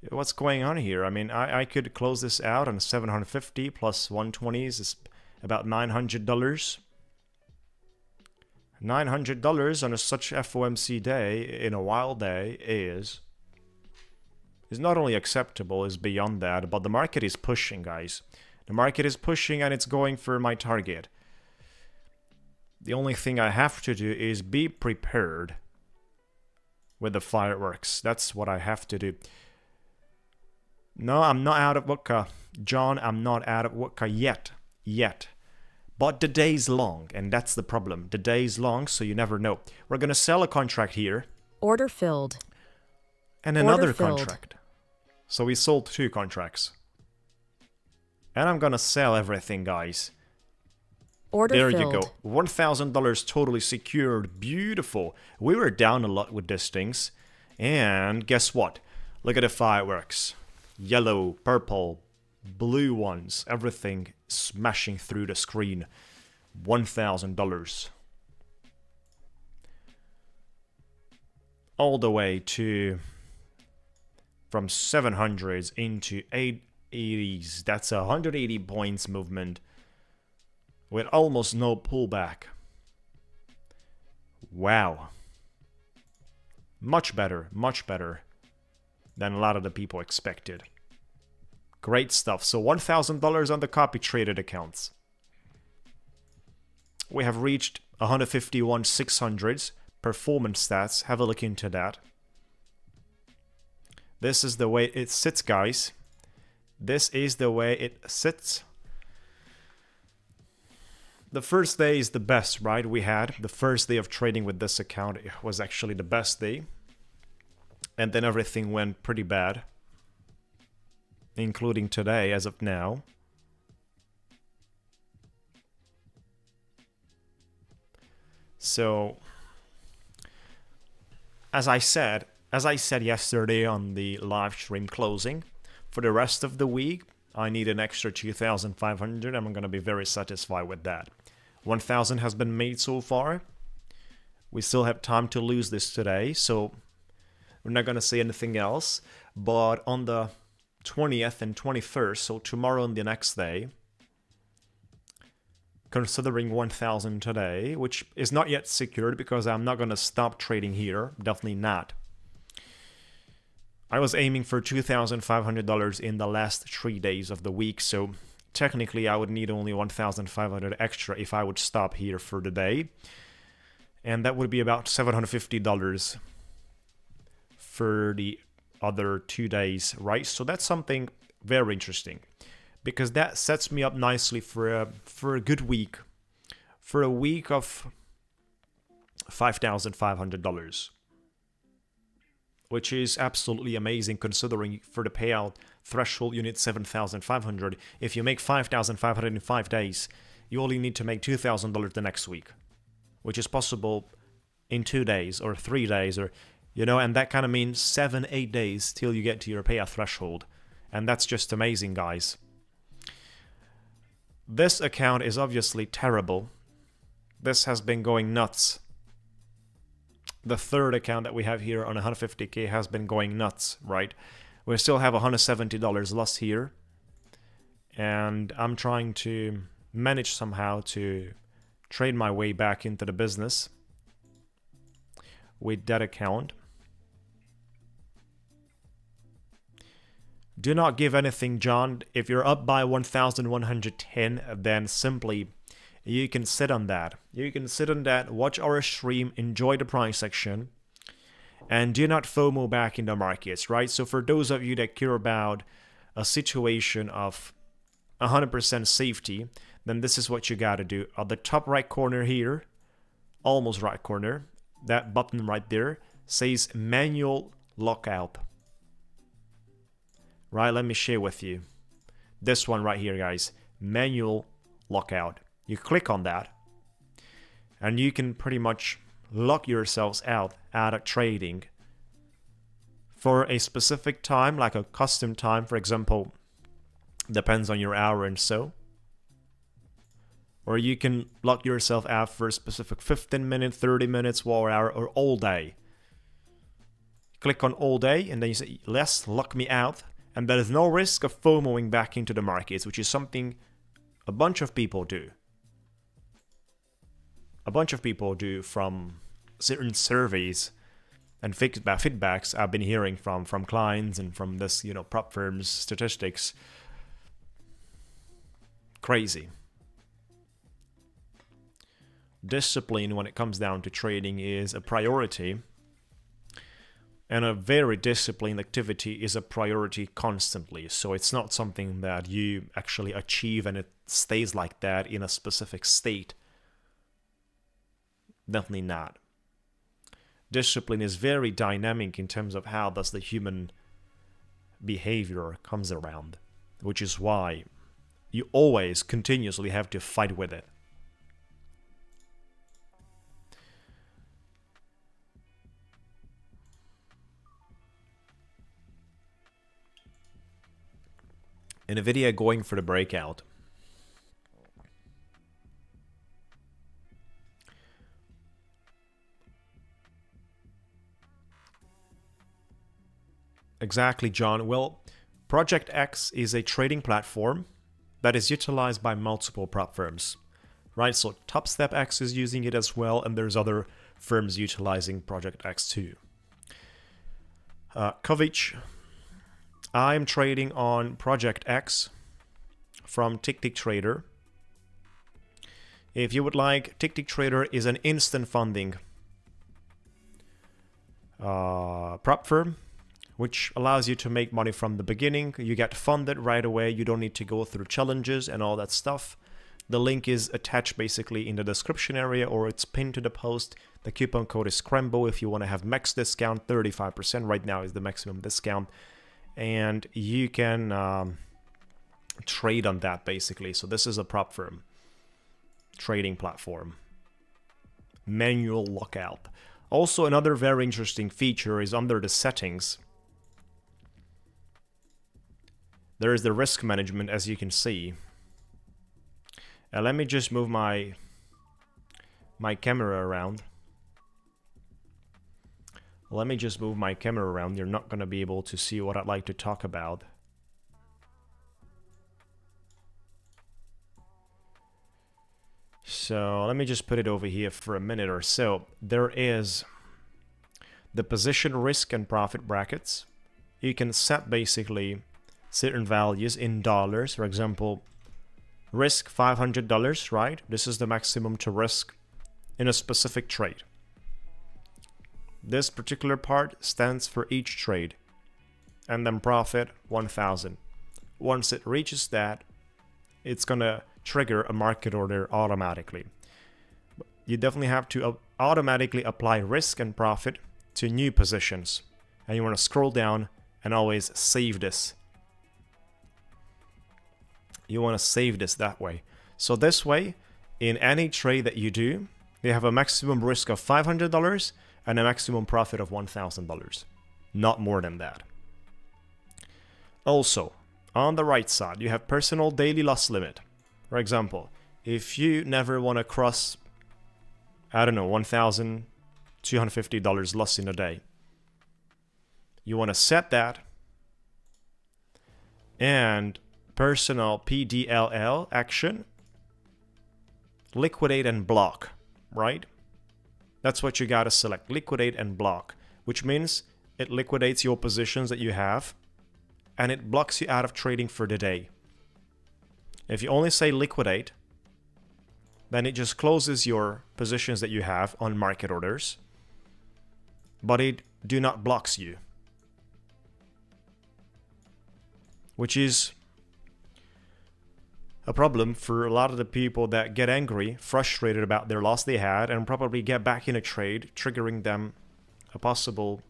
What's going on here? I mean, I could close this out on 750 plus 120s is about $900. $900 on such FOMC day in a wild day is not only acceptable, is beyond that, but the market is pushing, guys. The market is pushing and it's going for my target. The only thing I have to do is be prepared with the fireworks. That's what I have to do. No, I'm not out of vodka. John, I'm not out of vodka yet. yet. But the day's long, and that's the problem. The day's long, so you never know. We're going to sell a contract here. Order filled. And another Order filled. contract. So we sold 2 contracts. And I'm going to sell everything, guys. Order There filled. you go. $1,000 totally secured. Beautiful. We were down a lot with these things. And guess what? Look at the fireworks. Yellow, purple, blue ones. Everything smashing through the screen. $1,000. All the way to... from 700s into 880s. That's a 180 points movement. With almost no pullback. Wow. Much better than a lot of the people expected. Great stuff. So $1,000 on the copy traded accounts. We have reached 151,600s. Performance stats. Have a look into that. This is the way it sits, guys. This is the way it sits. The first day is the best, right? We had the first day of trading with this account was actually the best day. And then everything went pretty bad. Including today, as of now. So, as I said yesterday on the live stream closing, for the rest of the week, I need an extra 2,500. I'm going to be very satisfied with that. 1,000 has been made so far. We still have time to lose this today, so we're not going to say anything else. But on the 20th and 21st, so tomorrow and the next day, considering 1,000 today, which is not yet secured because I'm not going to stop trading here. Definitely not. I was aiming for $2,500 in the last 3 days of the week, so technically I would need only 1,500 extra if I would stop here for the day. And that would be about $750 for the other 2 days, right? So that's something very interesting, because that sets me up nicely for a good week, for a week of $5,500. Which is absolutely amazing considering for the payout threshold you need 7,500. If you make 5,500 in 5 days, you only need to make $2,000 the next week, which is possible in 2 days or 3 days, or and that kind of means 7-8 days till you get to your payout threshold, and that's just amazing, guys. This account is obviously terrible. This has been going nuts. The third account that we have here on 150k has been going nuts, right? We still have $170 lost here. And I'm trying to manage somehow to trade my way back into the business with that account. Do not give anything, John. If you're up by 1,110, then simply you can sit on that. You can sit on that, watch our stream, enjoy the price action, and do not FOMO back in the markets, right? So for those of you that care about a situation of 100% safety, then this is what you gotta do. At the top right corner here, almost right corner, that button right there says manual lockout. Right, let me share with you. This one right here, guys, manual lockout. You click on that, and you can pretty much lock yourselves out of trading for a specific time, like a custom time, for example, depends on your hour and so. Or you can lock yourself out for a specific 15 minutes, 30 minutes, 1 hour, or all day. Click on all day, and then you say, let's lock me out, and there is no risk of FOMOing back into the markets, which is something a bunch of people do. A bunch of people do from certain surveys and feedbacks I've been hearing from clients and from this, prop firms statistics. Crazy. Discipline when it comes down to trading is a priority. And a very disciplined activity is a priority constantly. So it's not something that you actually achieve and it stays like that in a specific state. Definitely not. Discipline is very dynamic in terms of how does the human behavior comes around, which is why you always continuously have to fight with it. NVIDIA going for the breakout. Exactly, John. Well, Project X is a trading platform that is utilized by multiple prop firms, right? So TopStep X is using it as well, and there's other firms utilizing Project X too. Kovic, I'm trading on Project X from Ticktick Trader. If you would like, Ticktick Trader is an instant funding prop firm, which allows you to make money from the beginning. You get funded right away. You don't need to go through challenges and all that stuff. The link is attached basically in the description area, or it's pinned to the post. The coupon code is Scramble if you want to have max discount. 35% right now is the maximum discount. And you can trade on that basically. So this is a prop firm trading platform. Manual lockout. Also, another very interesting feature is under the settings. There is the risk management, as you can see. Let me just move my camera around. Let me just move my camera around. You're not going to be able to see what I'd like to talk about. So let me just put it over here for a minute or so. There is the position risk and profit brackets. You can set basically certain values in dollars. For example, risk $500, right? This is the maximum to risk in a specific trade. This particular part stands for each trade. And then profit 1,000. Once it reaches that, it's gonna trigger a market order automatically. You definitely have to automatically apply risk and profit to new positions. And you want to scroll down and always save this. You want to save this that way. So this way, in any trade that you do, you have a maximum risk of $500 and a maximum profit of $1,000. Not more than that. Also, on the right side, you have personal daily loss limit. For example, if you never want to cross, I don't know, $1,250 loss in a day, you want to set that, and personal PDLL action, liquidate and block, right? That's what you got to select, liquidate and block, which means it liquidates your positions that you have and it blocks you out of trading for the day. If you only say liquidate, then it just closes your positions that you have on market orders, but it do not blocks you, which is a problem for a lot of the people that get angry, frustrated about their loss they had, and probably get back in a trade, triggering them a possible,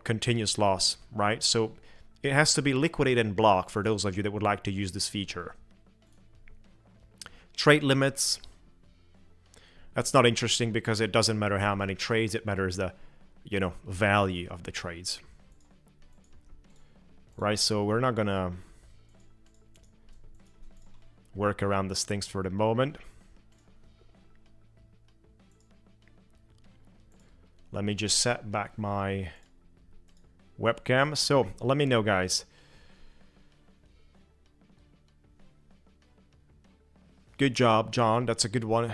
continuous loss, right? So it has to be liquidate and block for those of you that would like to use this feature. Trade limits. That's not interesting because it doesn't matter how many trades, it matters the, value of the trades. Right, so we're not gonna work around these things for the moment. Let me just set back my webcam. So let me know, guys. Good job, John. That's a good one.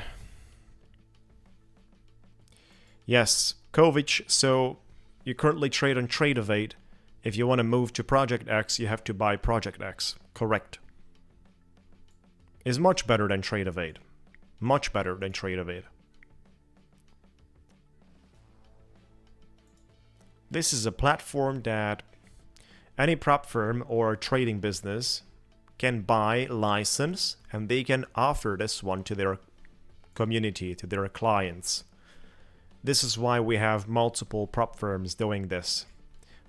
Yes, Kovic. So you currently trade on Trade-Evade. If you want to move to Project X, you have to buy Project X. Correct. Is much better than Trade-Evade. Much better than Trade-Evade. This is a platform that any prop firm or trading business can buy, license, and they can offer this one to their community, to their clients. This is why we have multiple prop firms doing this.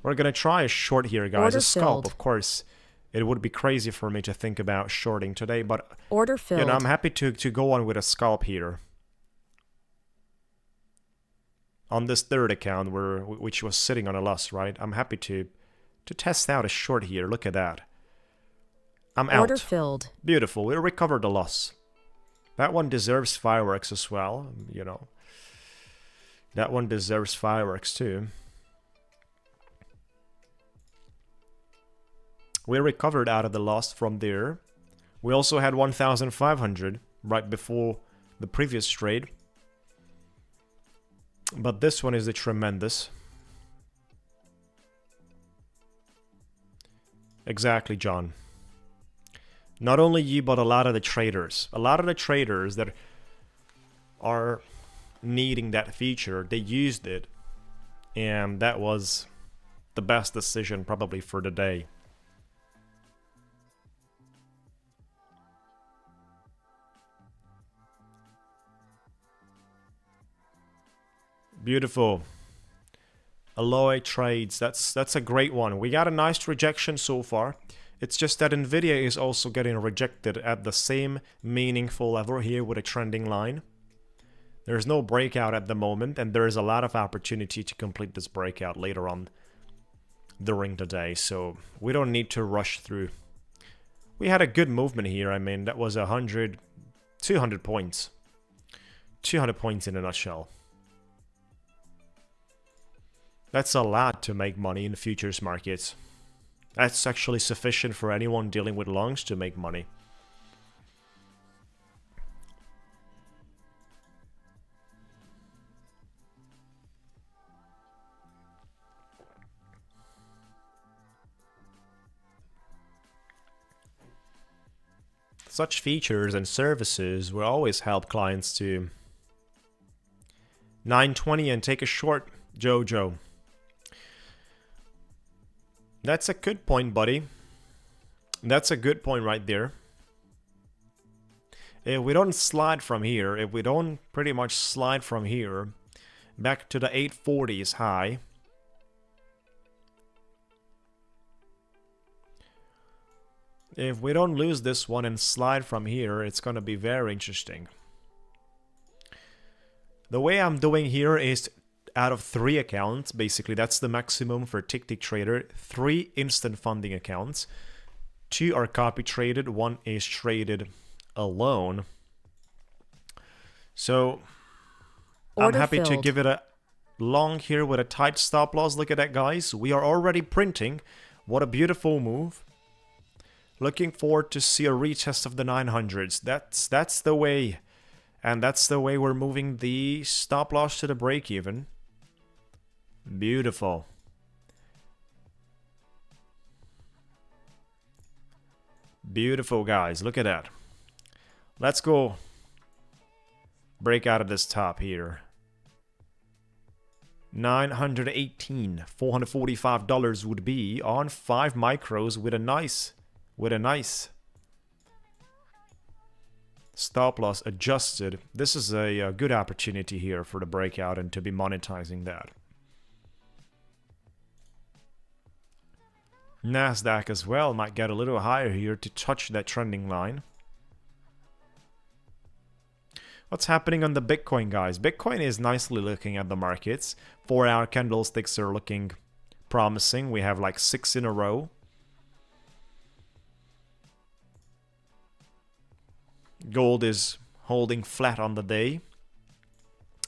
We're gonna try a short here, guys. Order A scalp, filled. of course. It would be crazy for me to think about shorting today, but Order filled. you know, I'm happy to go on with a scalp here. On this third account, which was sitting on a loss, right? I'm happy to test out a short here. Look at that. I'm out. Order filled. Beautiful. We recovered the loss. That one deserves fireworks as well, you know. That one deserves fireworks too. We recovered out of the loss from there. We also had 1,500 right before the previous trade. But this one is a tremendous. Exactly, John. Not only you, but a lot of the traders. A lot of the traders that are needing that feature, they used it. And that was the best decision probably for the day. Beautiful. Alloy trades, that's a great one. We got a nice rejection so far. It's just that Nvidia is also getting rejected at the same meaningful level here with a trending line. There's no breakout at the moment, and there is a lot of opportunity to complete this breakout later on during the day, so we don't need to rush through. We had a good movement here. I mean, that was 200 points. 200 points in a nutshell. That's a lot to make money in the futures markets. That's actually sufficient for anyone dealing with longs to make money. Such features and services will always help clients to 920 and take a short, Jojo. That's a good point, buddy. That's a good point right there. If we don't slide from here, if we don't pretty much slide from here back to the 840s high, if we don't lose this one and slide from here, it's going to be very interesting. The way I'm doing here is out of 3 accounts, basically that's the maximum for Ticktick Trader. 3 instant funding accounts. 2 are copy traded, 1 is traded alone. So I'm happy to give it a long here with a tight stop loss. Look at that, guys. We are already printing. What a beautiful move. Looking forward to see a retest of the 900s. That's the way. And that's the way we're moving the stop loss to the break even. Beautiful. Beautiful, guys. Look at that. Let's go break out of this top here. 918, $445 would be on 5 micros with a nice stop loss adjusted. This is a good opportunity here for the breakout and to be monetizing that. Nasdaq as well might get a little higher here to touch that trending line. What's happening on the Bitcoin, guys? Bitcoin is nicely looking at the markets. 4-hour candlesticks are looking promising. We have like 6 in a row. Gold is holding flat on the day.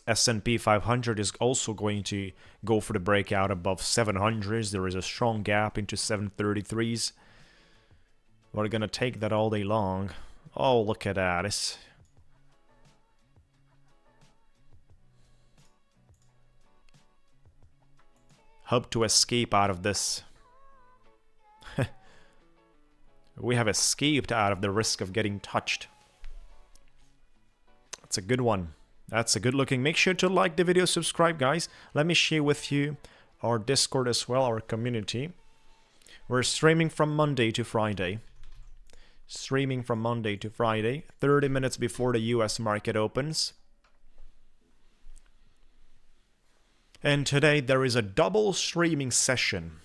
S&P 500 is also going to go for the breakout above 700s. There is a strong gap into 733s. We're going to take that all day long. Oh, look at that. It's hope to escape out of this. We have escaped out of the risk of getting touched. That's a good one. That's a good looking. Make sure to like the video, subscribe, guys. Let me share with you our Discord as well, our community. We're streaming from Monday to Friday. Streaming from Monday to Friday, 30 minutes before the US market opens. And today there is a double streaming session.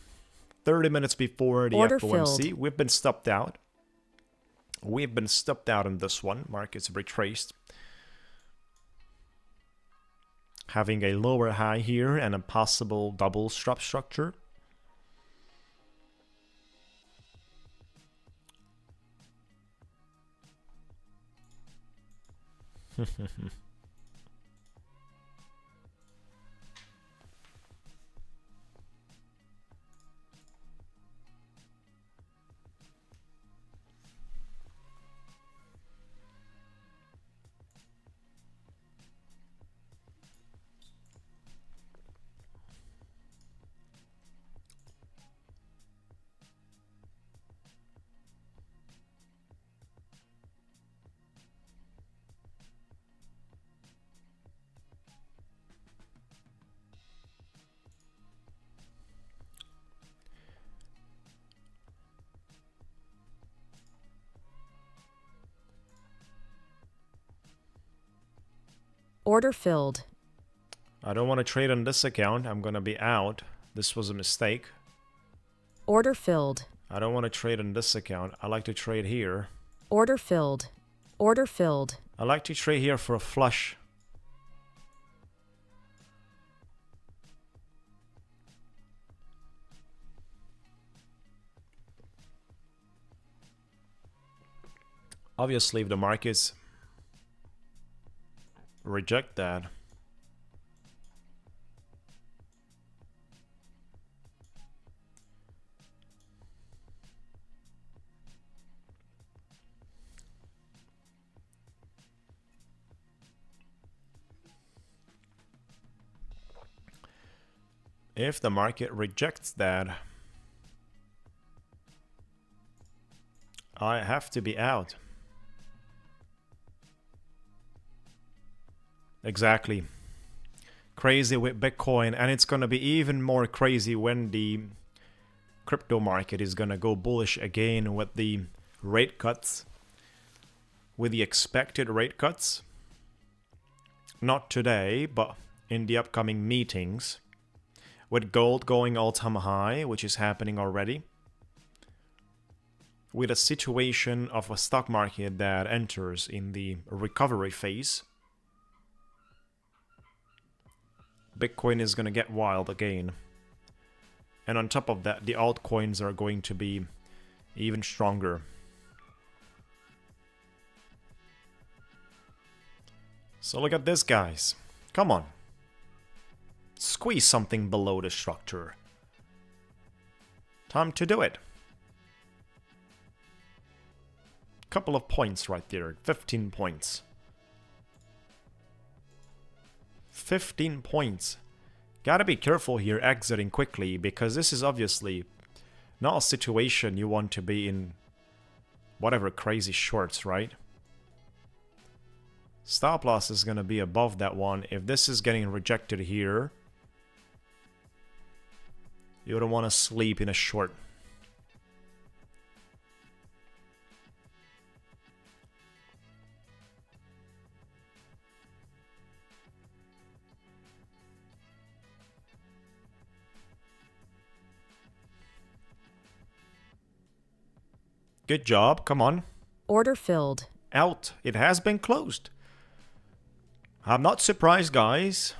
30 minutes before the Order FOMC. filled. We've been stopped out. We've been stopped out on this one. Market's retraced. Having a lower high here and a possible double stop structure. Order filled. I don't want to trade on this account. I'm going to be out. This was a mistake. Order filled. I don't want to trade on this account. I like to trade here. Order filled. Order filled. I like to trade here for a flush. Obviously, if the markets reject that, if the market rejects that, I have to be out. Exactly. Crazy with Bitcoin, and it's going to be even more crazy when the crypto market is going to go bullish again with the rate cuts, with the expected rate cuts. Not today, but in the upcoming meetings, with gold going all-time high, which is happening already, with a situation of a stock market that enters in the recovery phase. Bitcoin is going to get wild again. And on top of that, the altcoins are going to be even stronger. So look at this, guys. Come on. Squeeze something below the structure. Time to do it. Couple of points right there. 15 points. 15 points. Gotta be careful here exiting quickly, because this is obviously not a situation you want to be in. Whatever crazy shorts, right? Stop loss is gonna be above that one. If this is getting rejected here, you don't want to sleep in a short. Good job, come on. Order filled. Out. It has been closed. I'm not surprised, guys.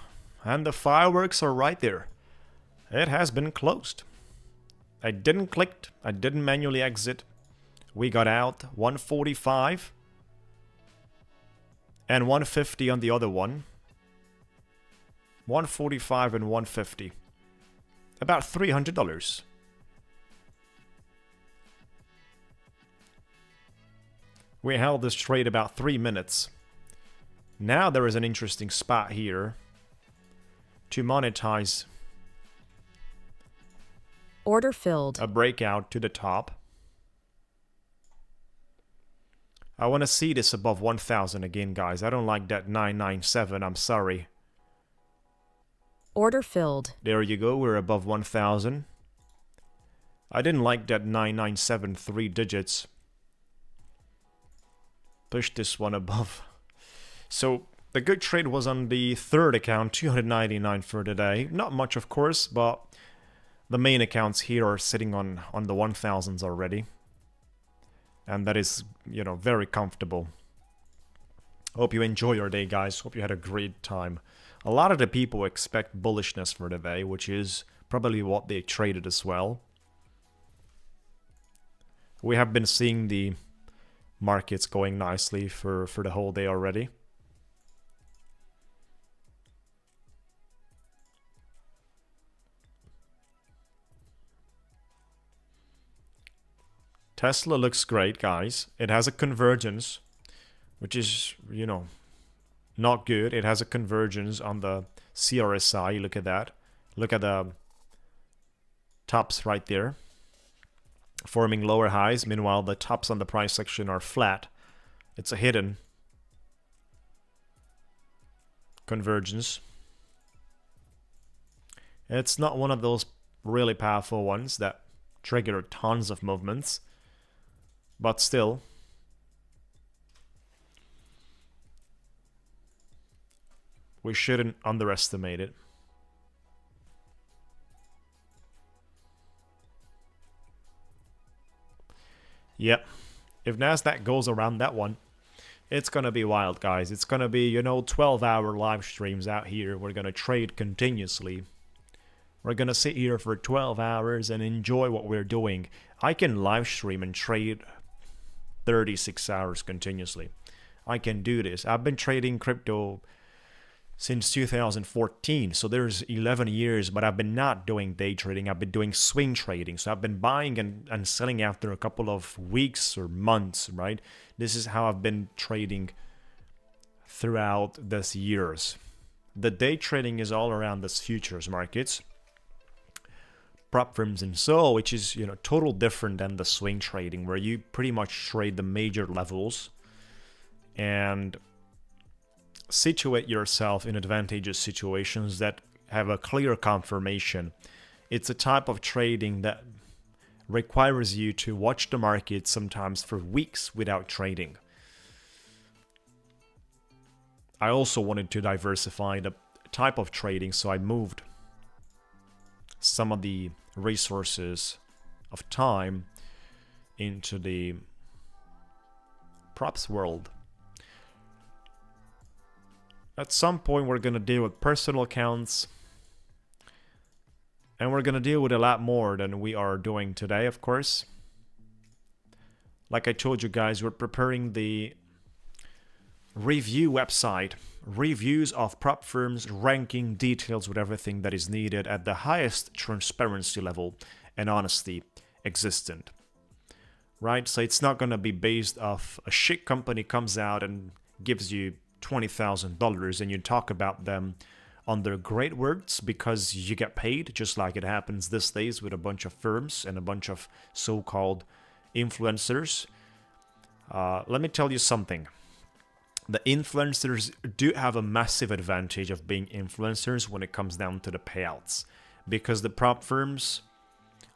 And the fireworks are right there. It has been closed. I didn't click. I didn't manually exit. We got out 145. And 150 on the other one. 145 and 150. About $300. We held this trade about 3 minutes. Now there is an interesting spot here to monetize. Order filled. A breakout to the top. I want to see this above 1,000 again, guys. I don't like that 997. I'm sorry. Order filled. There you go, we're above 1,000. I didn't like that 9973 digits. Push this one above. So the good trade was on the third account, 299 for today. Not much, of course, but the main accounts here are sitting on the 1000s already. And that is, you know, very comfortable. Hope you enjoy your day, guys. Hope you had a great time. A lot of the people expect bullishness for today, which is probably what they traded as well. We have been seeing the markets going nicely for the whole day already. Tesla looks great, guys. It has a convergence, which is, you know, not good. It has a convergence on the CRSI. Look at that. Look at the tops right there, forming lower highs. Meanwhile, the tops on the price section are flat. It's a hidden convergence. It's not one of those really powerful ones that trigger tons of movements, but still, we shouldn't underestimate it. Yep, if Nasdaq goes around that one, it's gonna be wild, guys. It's gonna be, you know, 12-hour live streams out here. We're gonna trade continuously. We're gonna sit here for 12 hours and enjoy what we're doing. I can live stream and trade 36 hours continuously. I can do this. I've been trading crypto since 2014, so there's 11 years, but I've been not doing day trading. I've been doing swing trading. So I've been buying and selling after a couple of weeks or months, right? This is how I've been trading throughout these years. The day trading is all around this futures markets, prop firms and so, which is, you know, total different than the swing trading, where you pretty much trade the major levels and situate yourself in advantageous situations that have a clear confirmation. It's a type of trading that requires you to watch the market sometimes for weeks without trading. I also wanted to diversify the type of trading, so I moved some of the resources of time into the props world. At some point, we're going to deal with personal accounts, and we're going to deal with a lot more than we are doing today, of course. Like I told you guys, we're preparing the review website, reviews of prop firms, ranking, details with everything that is needed at the highest transparency level and honesty existent. Right? So it's not going to be based off a shit company comes out and gives you $20,000 and you talk about them on their great words because you get paid, just like it happens these days with a bunch of firms and a bunch of so-called influencers. Let me tell you something. The influencers do have a massive advantage of being influencers when it comes down to the payouts, because the prop firms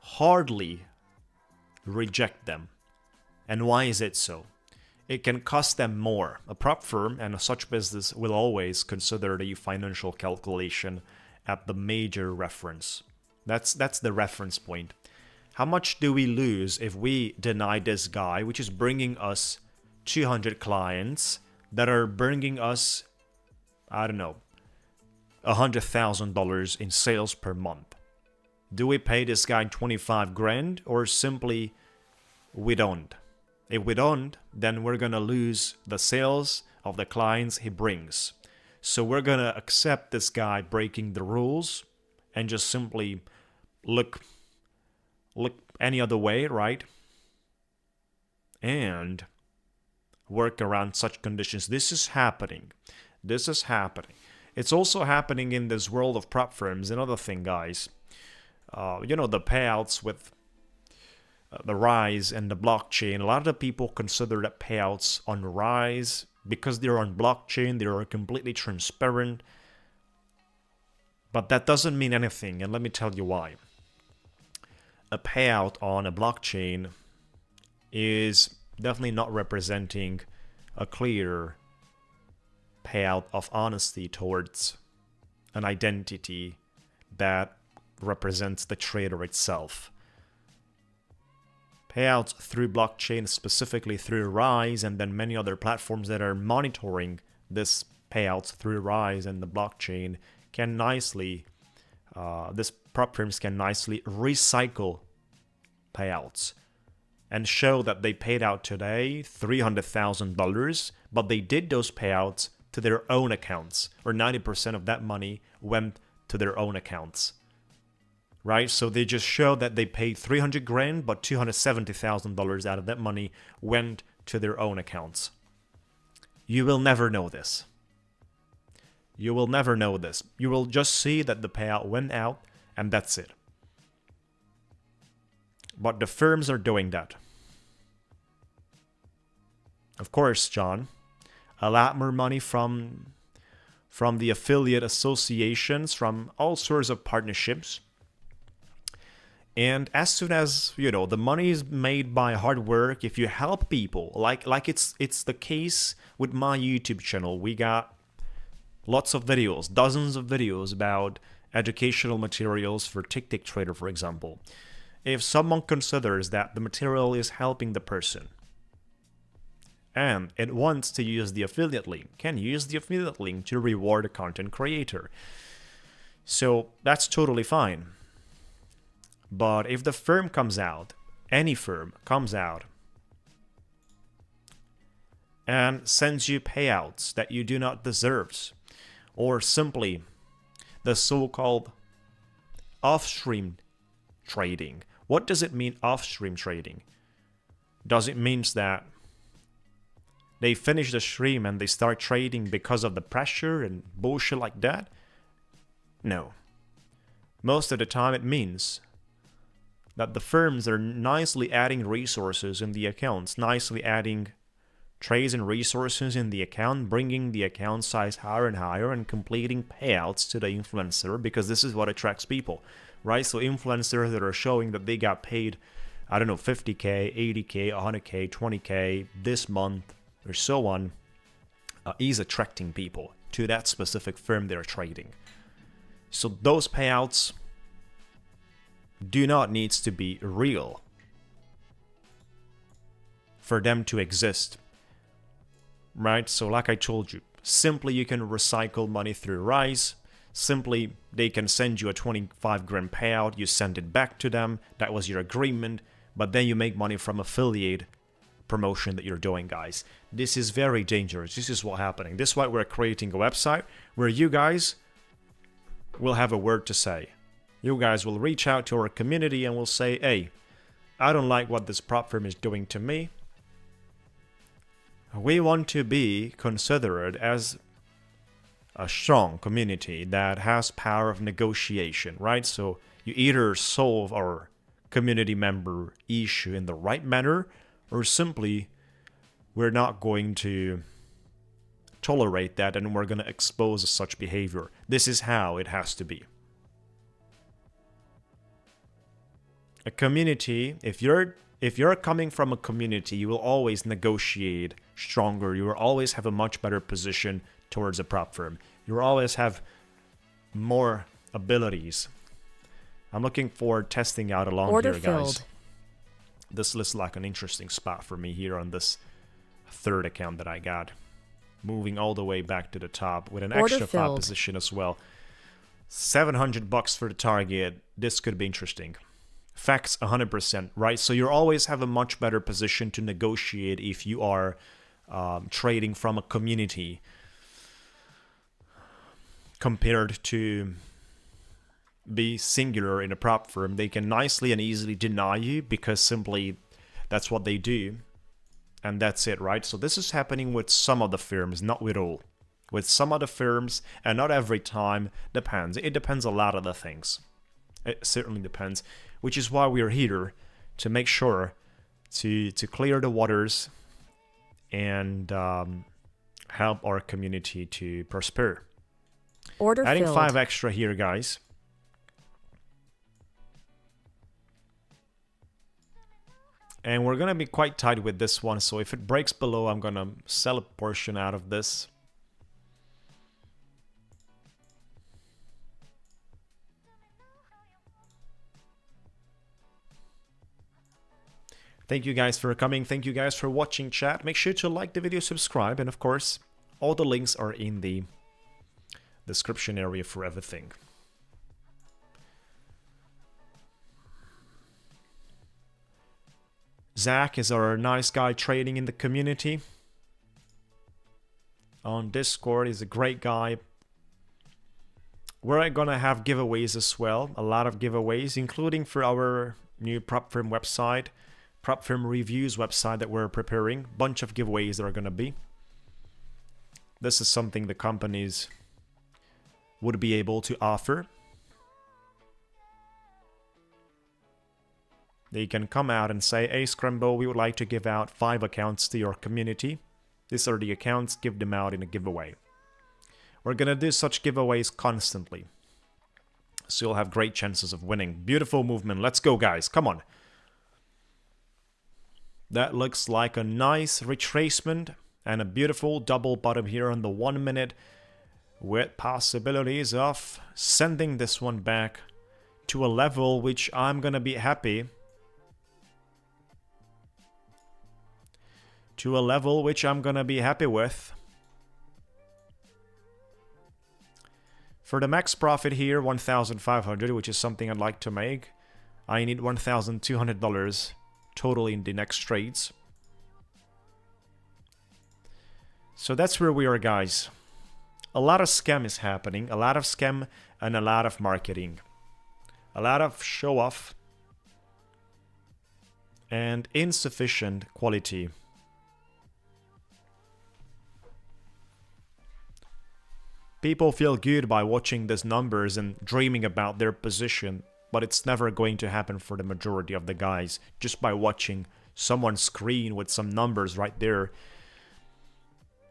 hardly reject them. And why is it so? It can cost them more. A prop firm and a such business will always consider the financial calculation at the major reference. That's the reference point. How much do we lose if we deny this guy, which is bringing us 200 clients that are bringing us, I don't know, $100,000 in sales per month? Do we pay this guy 25 grand or simply we don't? If we don't, then we're going to lose the sales of the clients he brings. So we're going to accept this guy breaking the rules and just simply look any other way, right? And work around such conditions. This is happening. This is happening. It's also happening in this world of prop firms. Another thing, guys. You know, the payouts with the rise and the blockchain. A lot of the people consider that payouts on rise because they're on blockchain. They are completely transparent. But that doesn't mean anything, and let me tell you why. A payout on a blockchain is definitely not representing a clear payout of honesty towards an identity that represents the trader itself. Payouts through blockchain, specifically through Rise, and then many other platforms that are monitoring this payouts through Rise and the blockchain can nicely, this prop firms can nicely recycle payouts and show that they paid out today $300,000, but they did those payouts to their own accounts, or 90% of that money went to their own accounts. Right? So they just show that they paid 300 grand, but $270,000 out of that money went to their own accounts. You will never know this. You will never know this. You will just see that the payout went out, and that's it. But the firms are doing that. Of course, John, a lot more money from the affiliate associations, from all sorts of partnerships. And as soon as, the money is made by hard work, if you help people, like it's the case with my YouTube channel, we got lots of videos, dozens of videos about educational materials for Ticktick Trader, for example. If someone considers that the material is helping the person and it wants to use the affiliate link, can use the affiliate link to reward a content creator. So that's totally fine. But if the firm comes out, any firm comes out and sends you payouts that you do not deserve, or simply the so-called off-stream trading. What does it mean, off-stream trading? Does it mean that they finish the stream and they start trading because of the pressure and bullshit like that? No. Most of the time it means that the firms are nicely adding resources in the accounts, nicely adding trades and resources in the account, bringing the account size higher and higher, and completing payouts to the influencer, because this is what attracts people, right? So influencers that are showing that they got paid, I don't know, 50K, 80K, 100K, 20K this month, or so on, is attracting people to that specific firm they're trading. So those payouts do not need to be real for them to exist, right? So like I told you, simply you can recycle money through Rise. Simply they can send you a 25 grand payout, you send it back to them, that was your agreement, but then you make money from affiliate promotion that you're doing, guys. This is very dangerous. This is what's happening. This is why we're creating a website where you guys will have a word to say. You guys will reach out to our community and will say, hey, I don't like what this prop firm is doing to me. We want to be considered as a strong community that has power of negotiation, right? So you either solve our community member issue in the right manner, or simply we're not going to tolerate that and we're going to expose such behavior. This is how it has to be. A community, if you're coming from a community, you will always negotiate stronger. You will always have a much better position towards a prop firm. You will always have more abilities. I'm looking forward testing out along Order here, guys. filled. This looks like an interesting spot for me here on this third account that I got. Moving all the way back to the top with an Order extra 5 filled. position as well. $700 for the target. This could be interesting. Facts 100%, right? So you always have a much better position to negotiate if you are trading from a community compared to be singular in a prop firm. They can nicely and easily deny you because simply that's what they do, and that's it, right? So this is happening with some of the firms, not with all. With some of the firms, and not every time, depends. It depends a lot of the things. It certainly depends, which is why we're here to make sure to clear the waters and help our community to prosper. Order Adding filled. 5 extra here, guys. And we're going to be quite tight with this one, so if it breaks below, I'm going to sell a portion out of this. Thank you guys for coming. Thank you guys for watching, chat. Make sure to like the video, subscribe, and of course, all the links are in the description area for everything. Zach is our nice guy trading in the community. On Discord, he's a great guy. We're gonna have giveaways as well. A lot of giveaways, including for our new prop firm website, prop firm reviews website that we're preparing. Bunch of giveaways that are gonna be. This is something the companies would be able to offer. They can come out and say, hey Scramble, we would like to give out 5 accounts to your community. These are the accounts, give them out in a giveaway. We're gonna do such giveaways constantly. So you'll have great chances of winning. Beautiful movement, let's go guys, come on. That looks like a nice retracement and a beautiful double bottom here on the 1 minute, with possibilities of sending this one back to a level which I'm gonna be happy. To a level which I'm gonna be happy with. For the max profit here, 1,500, which is something I'd like to make. I need $1,200 total in the next trades. So that's where we are, guys. A lot of scam is happening, a lot of scam and a lot of marketing. A lot of show off and insufficient quality. People feel good by watching these numbers and dreaming about their position, but it's never going to happen for the majority of the guys just by watching someone's screen with some numbers right there.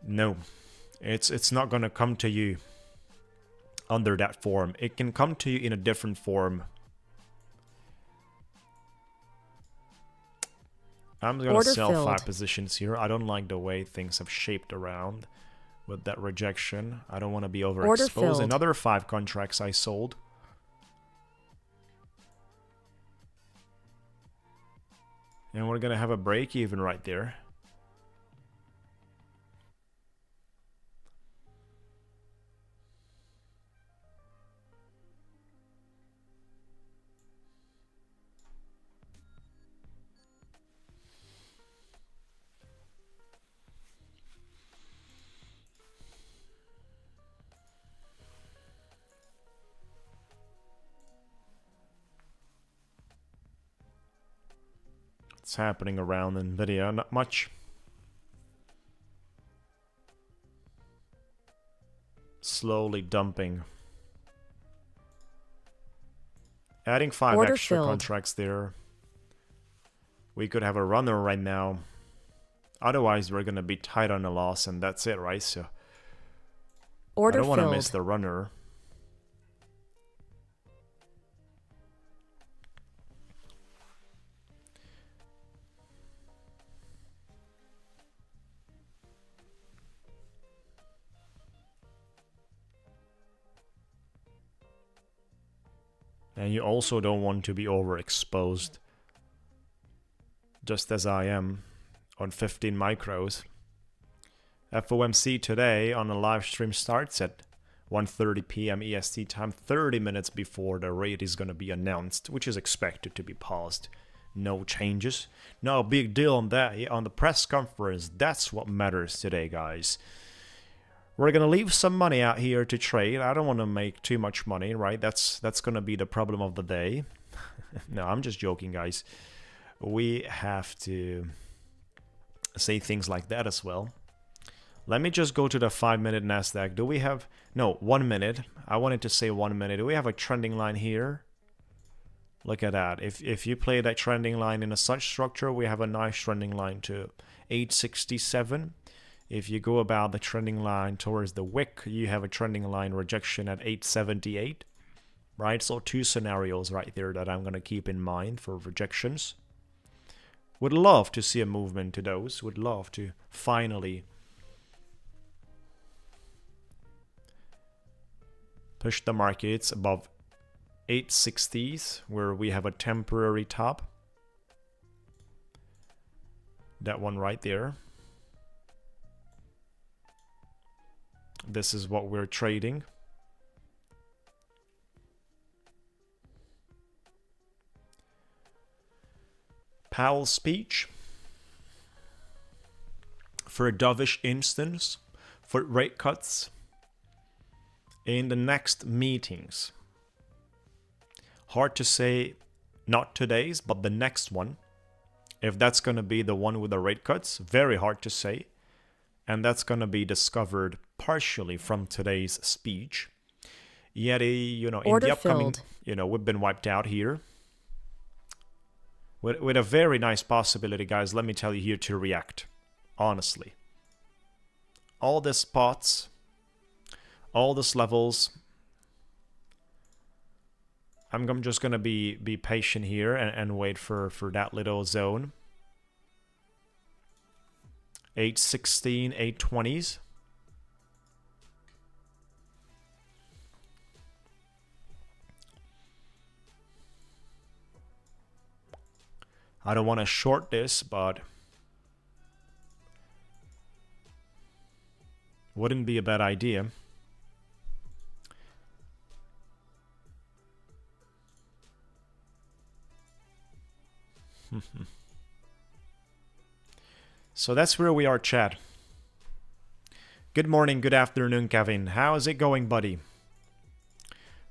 No, it's not going to come to you under that form. It can come to you in a different form. I'm going to sell 5 positions here. I don't like the way things have shaped around with that rejection. I don't want to be overexposed. Another 5 contracts I sold. And we're going to have a break even right there. What's happening around Nvidia? Not much. Slowly dumping. Adding 5 extra contracts there. We could have a runner right now. Otherwise, we're gonna be tight on a loss, and that's it, right? So I don't want to miss the runner. And you also don't want to be overexposed, just as I am on 15 micros. FOMC today on a live stream starts at 1:30 p.m. EST time, 30 minutes before the rate is going to be announced, which is expected to be paused. No changes. No big deal on that. On the press conference, that's what matters today, guys. We're going to leave some money out here to trade. I don't want to make too much money, right? That's going to be the problem of the day. No, I'm just joking, guys. We have to say things like that as well. Let me just go to the 5-minute Nasdaq. Do we have... No, 1 minute. I wanted to say 1 minute. Do we have a trending line here? Look at that. If you play that trending line in a such structure, we have a nice trending line to 867. If you go about the trending line towards the wick, you have a trending line rejection at 878, right? So two scenarios right there that I'm going to keep in mind for rejections. Would love to see a movement to those. Would love to finally push the markets above 860s, where we have a temporary top. That one right there. This is what we're trading. Powell's speech. For a dovish instance, for rate cuts in the next meetings. Hard to say, not today's, but the next one. If that's going to be the one with the rate cuts, very hard to say. And that's going to be discovered partially from today's speech. Yet, in the upcoming, we've been wiped out here. With a very nice possibility, guys, let me tell you here to react. Honestly. All the spots, all these levels. I'm just going to be patient here and wait for that little zone. 816, 820s. I don't want to short this, but wouldn't be a bad idea. So that's where we are, chat. Good morning, good afternoon, Kevin. How is it going, buddy?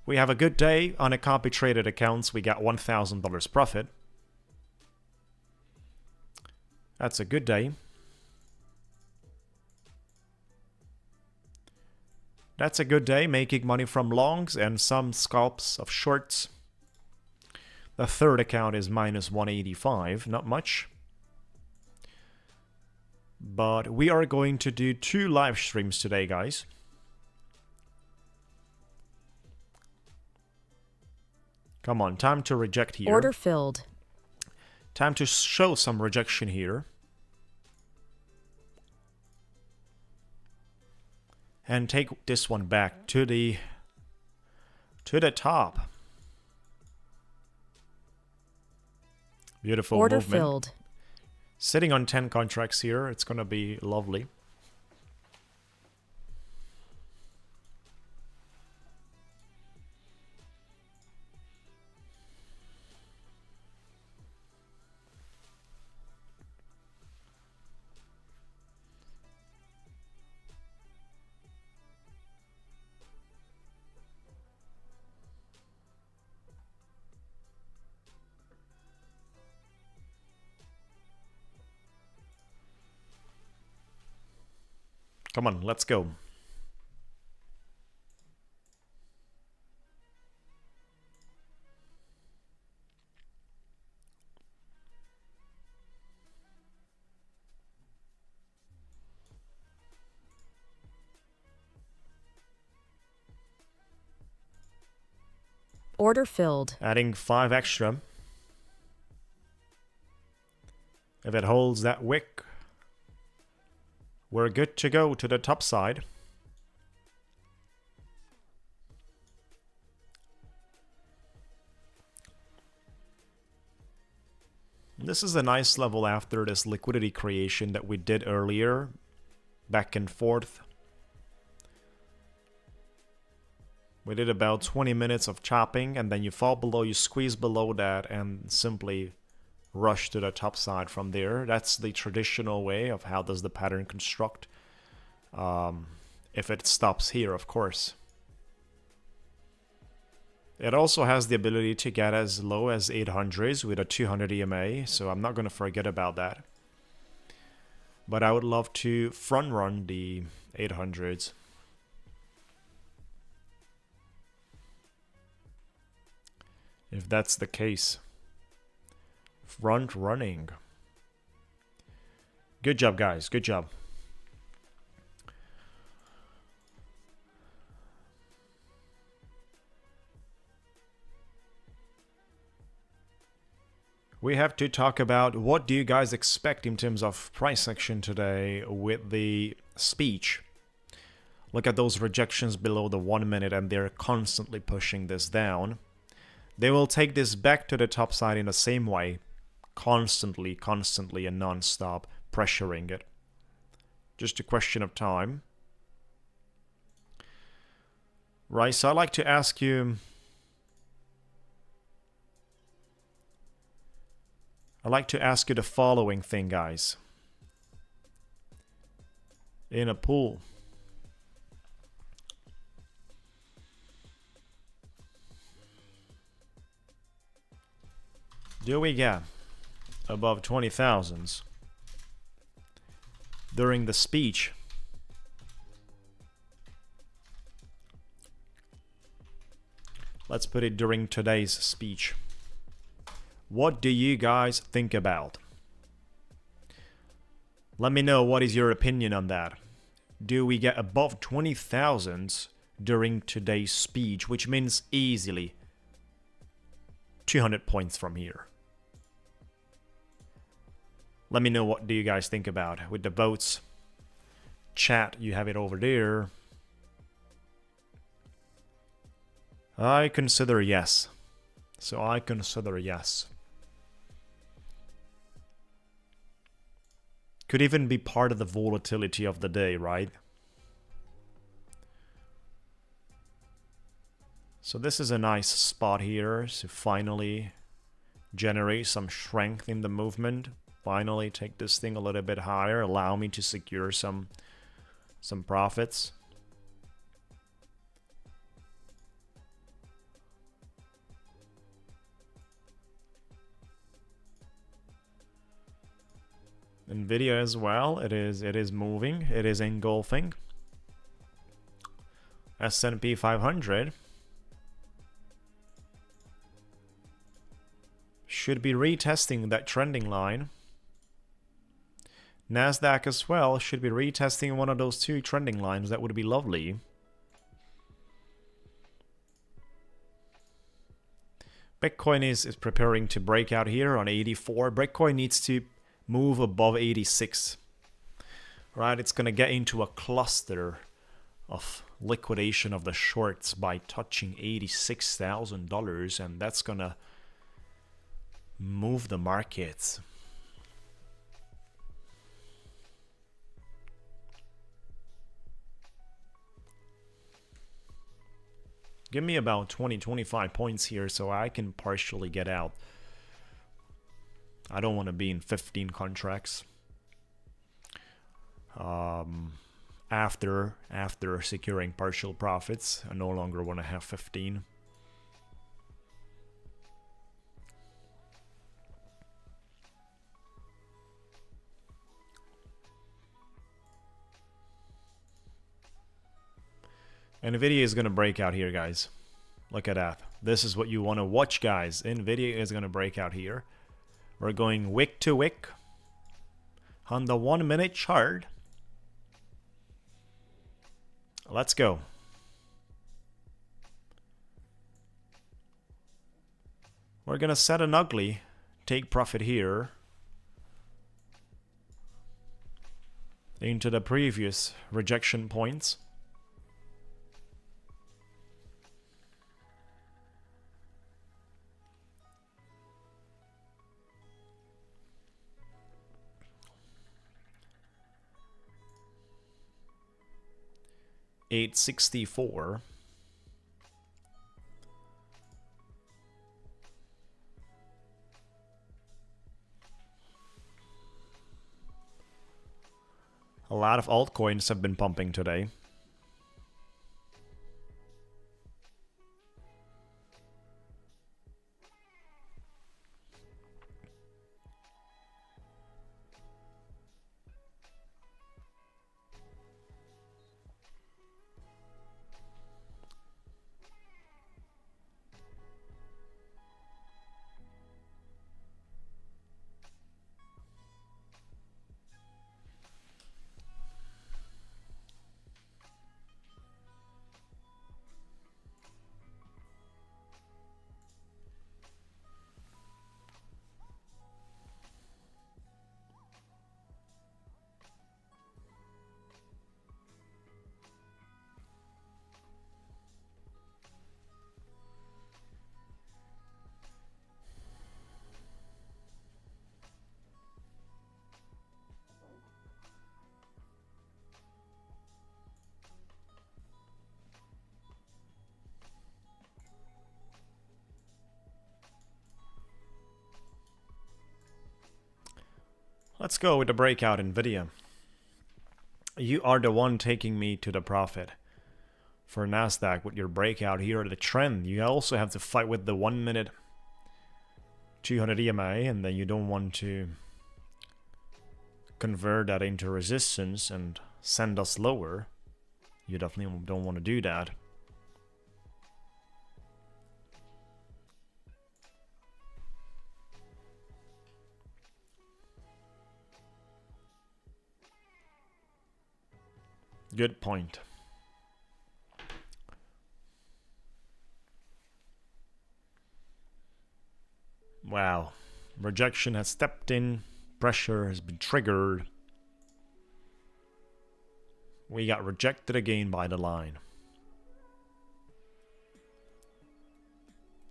We have a good day on a copy traded accounts. We got $1,000 profit. That's a good day. That's a good day, making money from longs and some scalps of shorts. The third account is minus 185, not much. But we are going to do 2 live streams today, guys. Come on, time to reject here. Order filled. Time to show some rejection here. And take this one back to the top. Beautiful Order movement. filled. Sitting on 10 contracts here, it's going to be lovely. Come on, let's go. Order filled. Adding 5 extra. If it holds that wick, we're good to go to the top side. This is a nice level after this liquidity creation that we did earlier. Back and forth. We did about 20 minutes of chopping, and then you fall below, you squeeze below that, and simply rush to the top side from there. That's the traditional way of how does the pattern construct. If it stops here, of course. It also has the ability to get as low as 800s with a 200 EMA, so I'm not going to forget about that. But I would love to front run the 800s. If that's the case. Front running. Good job, guys. Good job. we have to talk about what do you guys expect in terms of price action today with the speech. Look at those rejections below the 1 minute, and they're constantly pushing this down. They will take this back to the top side in the same way, constantly and non-stop pressuring it. Just a question of time. Right, so I'd like to ask you, the following thing, guys. In a pool, do we get above 20,000s during the speech? Let's put it during today's speech. What do you guys think about? Let me know what is your opinion on that. Do we get above 20,000s during today's speech, which means easily 200 points from here? Let me know what do you guys think about with the votes. Chat, you have it over there. I consider yes. So I consider yes. Could even be part of the volatility of the day, right? So this is a nice spot here to finally generate some strength in the movement. Finally take this thing a little bit higher, allow me to secure some profits. Nvidia as well, it is moving, it is engulfing. S&P 500 should be retesting that trending line. Nasdaq as well should be retesting one of those two trending lines. That would be lovely. Bitcoin is preparing to break out here on 84. Bitcoin needs to move above 86. Right, it's going to get into a cluster of liquidation of the shorts by touching $86,000, and that's going to move the markets. Give me about 20-25 points here so I can partially get out. I don't want to be in 15 contracts. After securing partial profits, I no longer want to have 15. Nvidia is going to break out here, guys. Look at that. This is what you want to watch, guys. Nvidia is going to break out here. We're going wick to wick on the 1 minute chart. Let's go. We're going to set an ugly take profit here into the previous rejection points. $864. A lot of altcoins have been pumping today. Let's go with the breakout Nvidia. You are the one taking me to the profit. For Nasdaq with your breakout here, the trend, you also have to fight with the 1 minute 200 EMA, and then you don't want to convert that into resistance and send us lower. You definitely don't want to do that. Good point. Wow. Rejection has stepped in. Pressure has been triggered. We got rejected again by the line.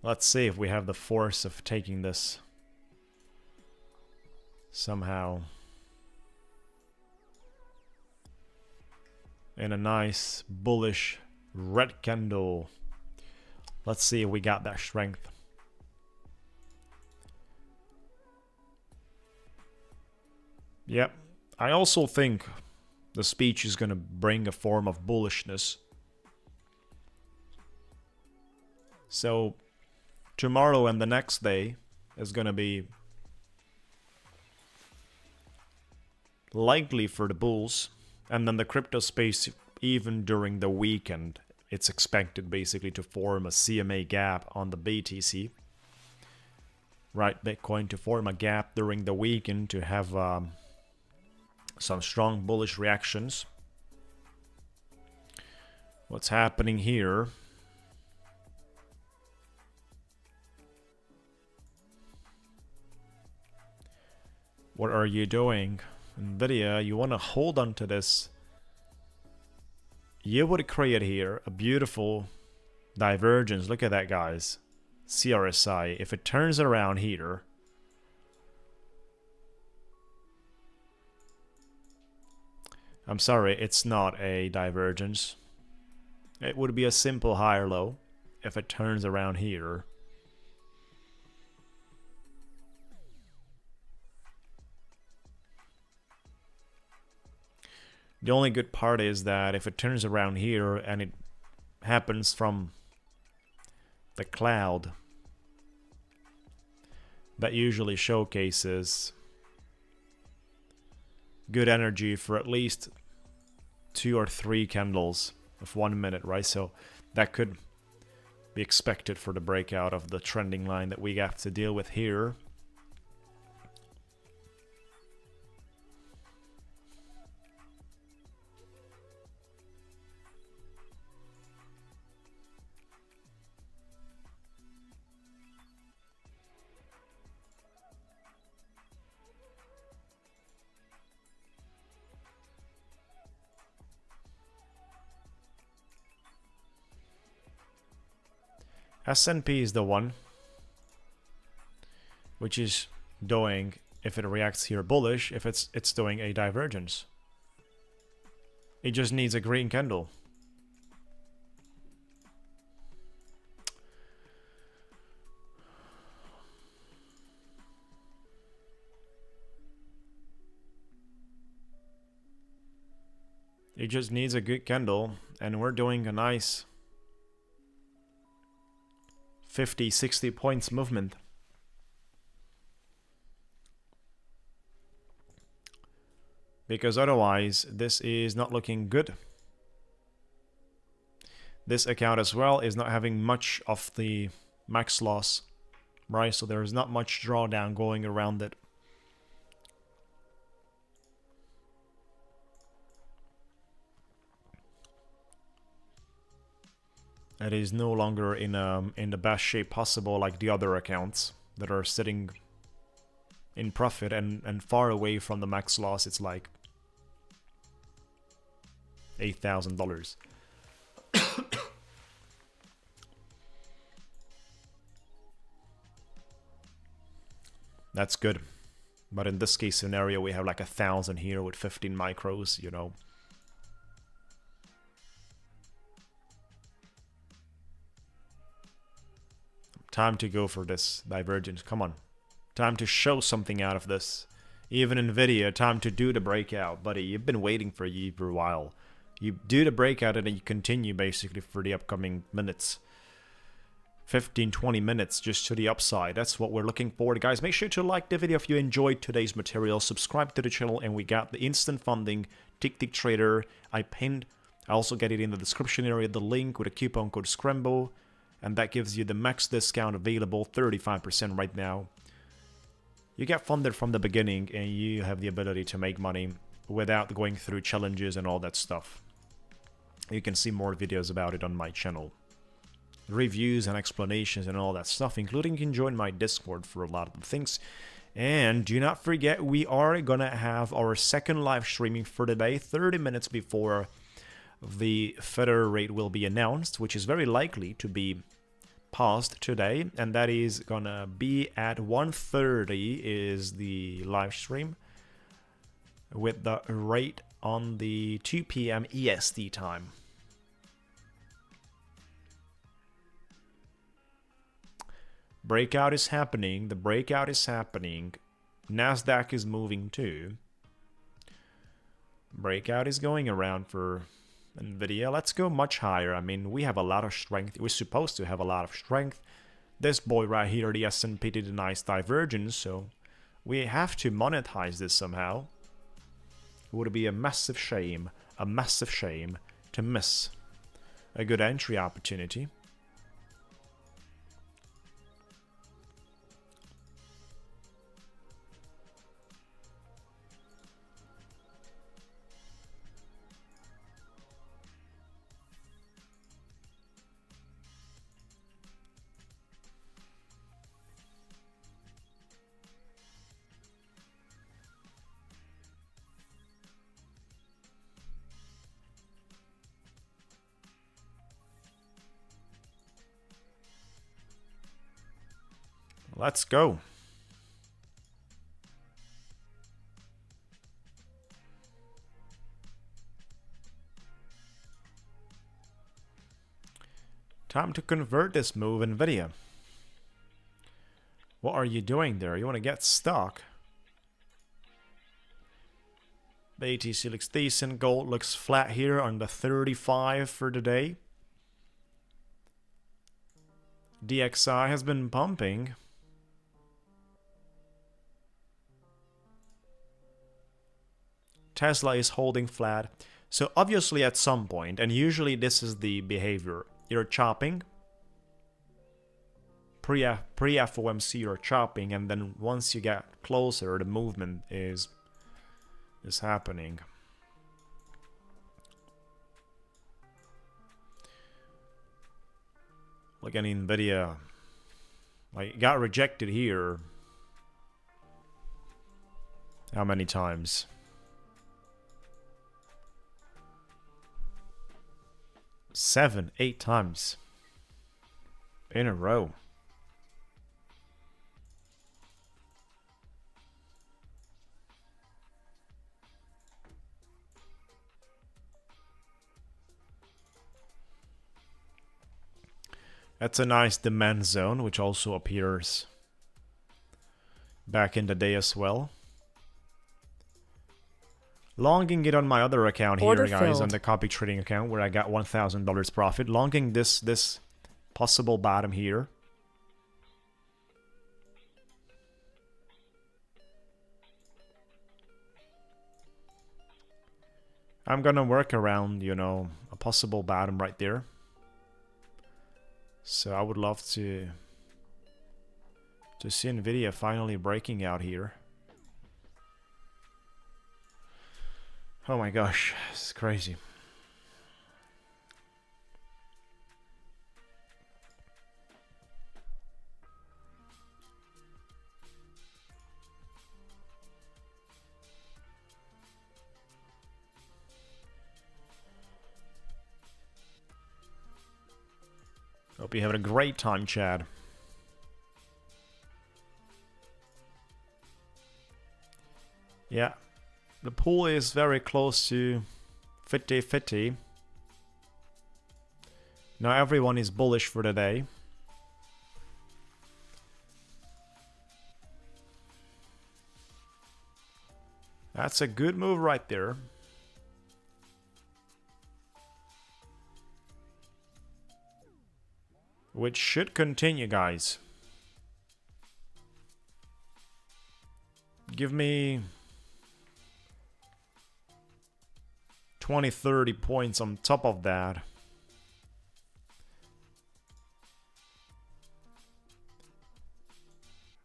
Let's see if we have the force of taking this somehow in a nice bullish red candle. Let's see if we got that strength. Yep, I also think the speech is going to bring a form of bullishness. So tomorrow and the next day is going to be likely for the bulls. And then the crypto space, even during the weekend, it's expected basically to form a CMA gap on the BTC. Right, Bitcoin to form a gap during the weekend to have some strong bullish reactions. What's happening here? What are you doing? Nvidia, you want to hold on to this. You would create here a beautiful divergence. Look at that, guys. CRSI. If it turns around here, I'm sorry, it's not a divergence. It would be a simple higher low if it turns around here. The only good part is that if it turns around here and it happens from the cloud, that usually showcases good energy for at least 2 or 3 candles of 1 minute, right? So that could be expected for the breakout of the trending line that we have to deal with here. S&P is the one which is doing, if it reacts here bullish, if it's doing a divergence. It just needs a green candle. It just needs a good candle, and we're doing a nice 50, 60 points movement. Because otherwise, this is not looking good. This account as well is not having much of the max loss, right? So there's not much drawdown going around it. It is no longer in the best shape possible like the other accounts that are sitting in profit and far away from the max loss. It's like $8,000. That's good. But in this case scenario, we have like 1,000 here with 15 micros, you know. Time to go for this divergence. Come on. Time to show something out of this. Even Nvidia, time to do the breakout, buddy. You've been waiting for you for a while. You do the breakout and then you continue basically for the upcoming minutes. 15-20 minutes just to the upside. That's what we're looking for, guys. Make sure to like the video if you enjoyed today's material. Subscribe to the channel, and we got the instant funding Ticktick trader. I also get it in the description area, the link with a coupon code SCRAMBLE, and that gives you the max discount available, 35% right now. You get funded from the beginning, and you have the ability to make money without going through challenges and all that stuff. You can see more videos about it on my channel. Reviews and explanations and all that stuff, including you can join my Discord for a lot of things. And do not forget, we are gonna have our second live streaming for the day, 30 minutes before the Federal rate will be announced, which is very likely to be paused today, and that is gonna be at 1:30 is the live stream, with the rate on the 2 p.m. EST time. Breakout is happening. The breakout is happening. Nasdaq is moving too. Breakout is going around for Nvidia. Let's go much higher. I mean, we have a lot of strength. We're supposed to have a lot of strength. This boy right here, the S&P, did a nice divergence, so we have to monetize this somehow. It would be a massive shame to miss a good entry opportunity. Let's go. Time to convert this move, Nvidia. What are you doing there? You want to get stuck? BTC looks decent. Gold looks flat here on the 35 for the day. DXI has been pumping. Tesla is holding flat. So obviously at some point, and usually this is the behavior, you're chopping. Pre-FOMC you're chopping, and then once you get closer, the movement is happening. Look at Nvidia. Like, it got rejected here. How many times? 7, 8 times in a row. That's a nice demand zone, which also appears back in the day as well. Longing it on my other account here, guys, on the copy trading account where I got $1,000 profit. Longing this possible bottom here. I'm gonna work around, you know, a possible bottom right there. So I would love to see Nvidia finally breaking out here. Oh my gosh, it's crazy. Hope you having a great time, Chad. Yeah. The pool is very close to 50-50. Now everyone is bullish for the day. That's a good move right there. Which should continue, guys. Give me 20, 30 points on top of that.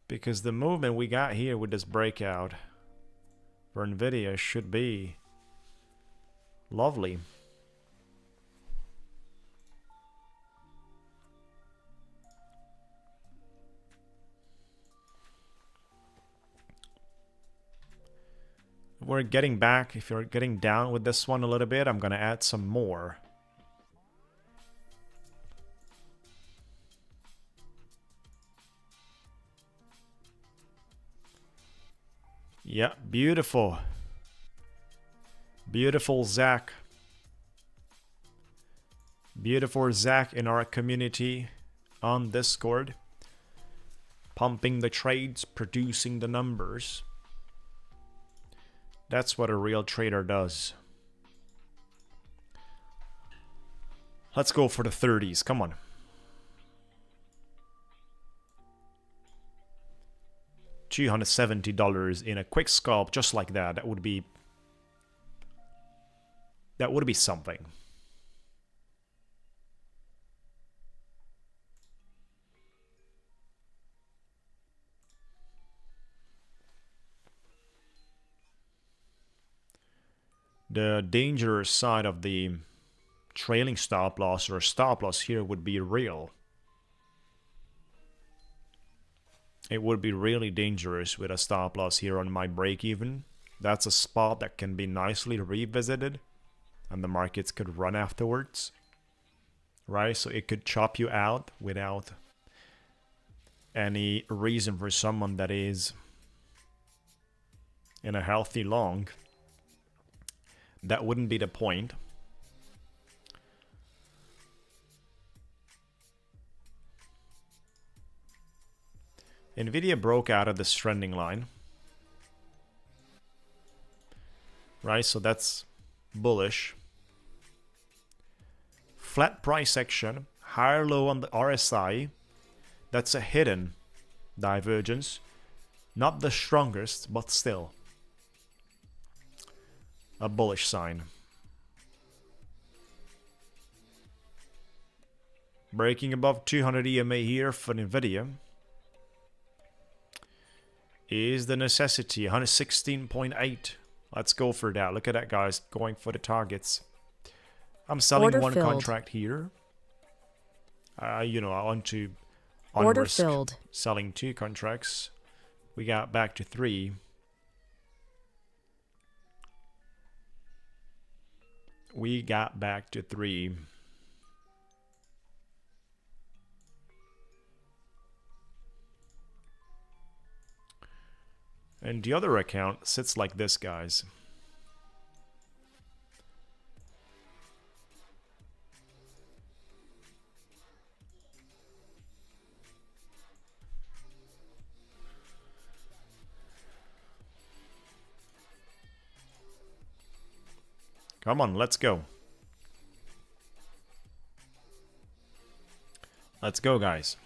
Because the movement we got here with this breakout for Nvidia should be lovely. We're getting back. If you're getting down with this one a little bit, I'm gonna add some more. Yeah, beautiful. Beautiful Zach. Beautiful Zach in our community on Discord. Pumping the trades, producing the numbers. That's what a real trader does. Let's go for the 30s. Come on. $270 in a quick scalp just like that. That would be something. The dangerous side of the trailing stop loss or stop loss here would be real. It would be really dangerous with a stop loss here on my break even. That's a spot that can be nicely revisited and the markets could run afterwards. Right? So it could chop you out without any reason for someone that is in a healthy long. That wouldn't be the point. Nvidia broke out of this trending line. Right, so that's bullish. Flat price action, higher low on the RSI. That's a hidden divergence. Not the strongest, but still a bullish sign. Breaking above 200 EMA here for Nvidia is the necessity. 116.8. Let's go for that. Look at that, guys. Going for the targets. I'm selling Order one filled. contract here. You know, I want to Order risk filled. selling 2 contracts. We got back to 3. We got back to 3. And the other account sits like this, guys. Come on, let's go. Let's go, guys.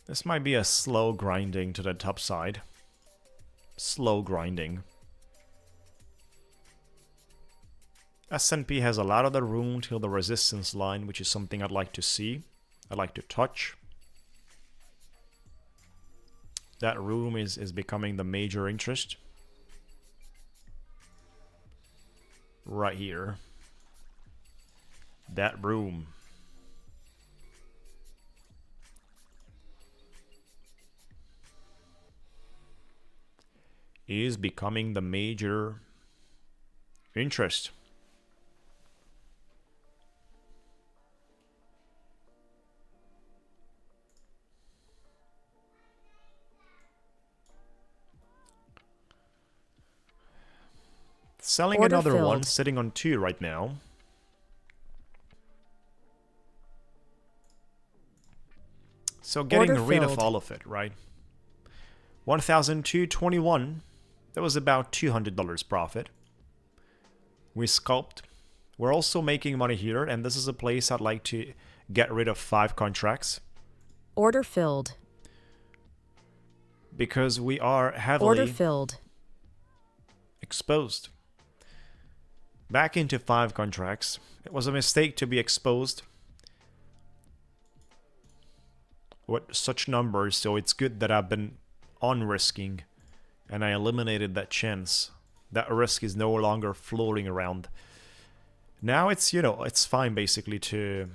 This might be a slow grinding to the top side. Slow grinding. S&P has a lot of the room till the resistance line, which is something I'd like to see. I'd like to touch. That room is becoming the major interest. Right here. That room. Is becoming the major interest. Selling Order another filled. one, sitting on 2 right now. So getting Order rid of filled. all of it, right? 1,221. That was about $200 profit. We scalped. We're also making money here, and this is a place I'd like to get rid of 5 contracts. Order filled. Because we are Order heavily filled. exposed. Back into 5 contracts. It was a mistake to be exposed with such numbers, so it's good that I've been on-risking and I eliminated that chance. That risk is no longer floating around. Now it's, it's fine basically to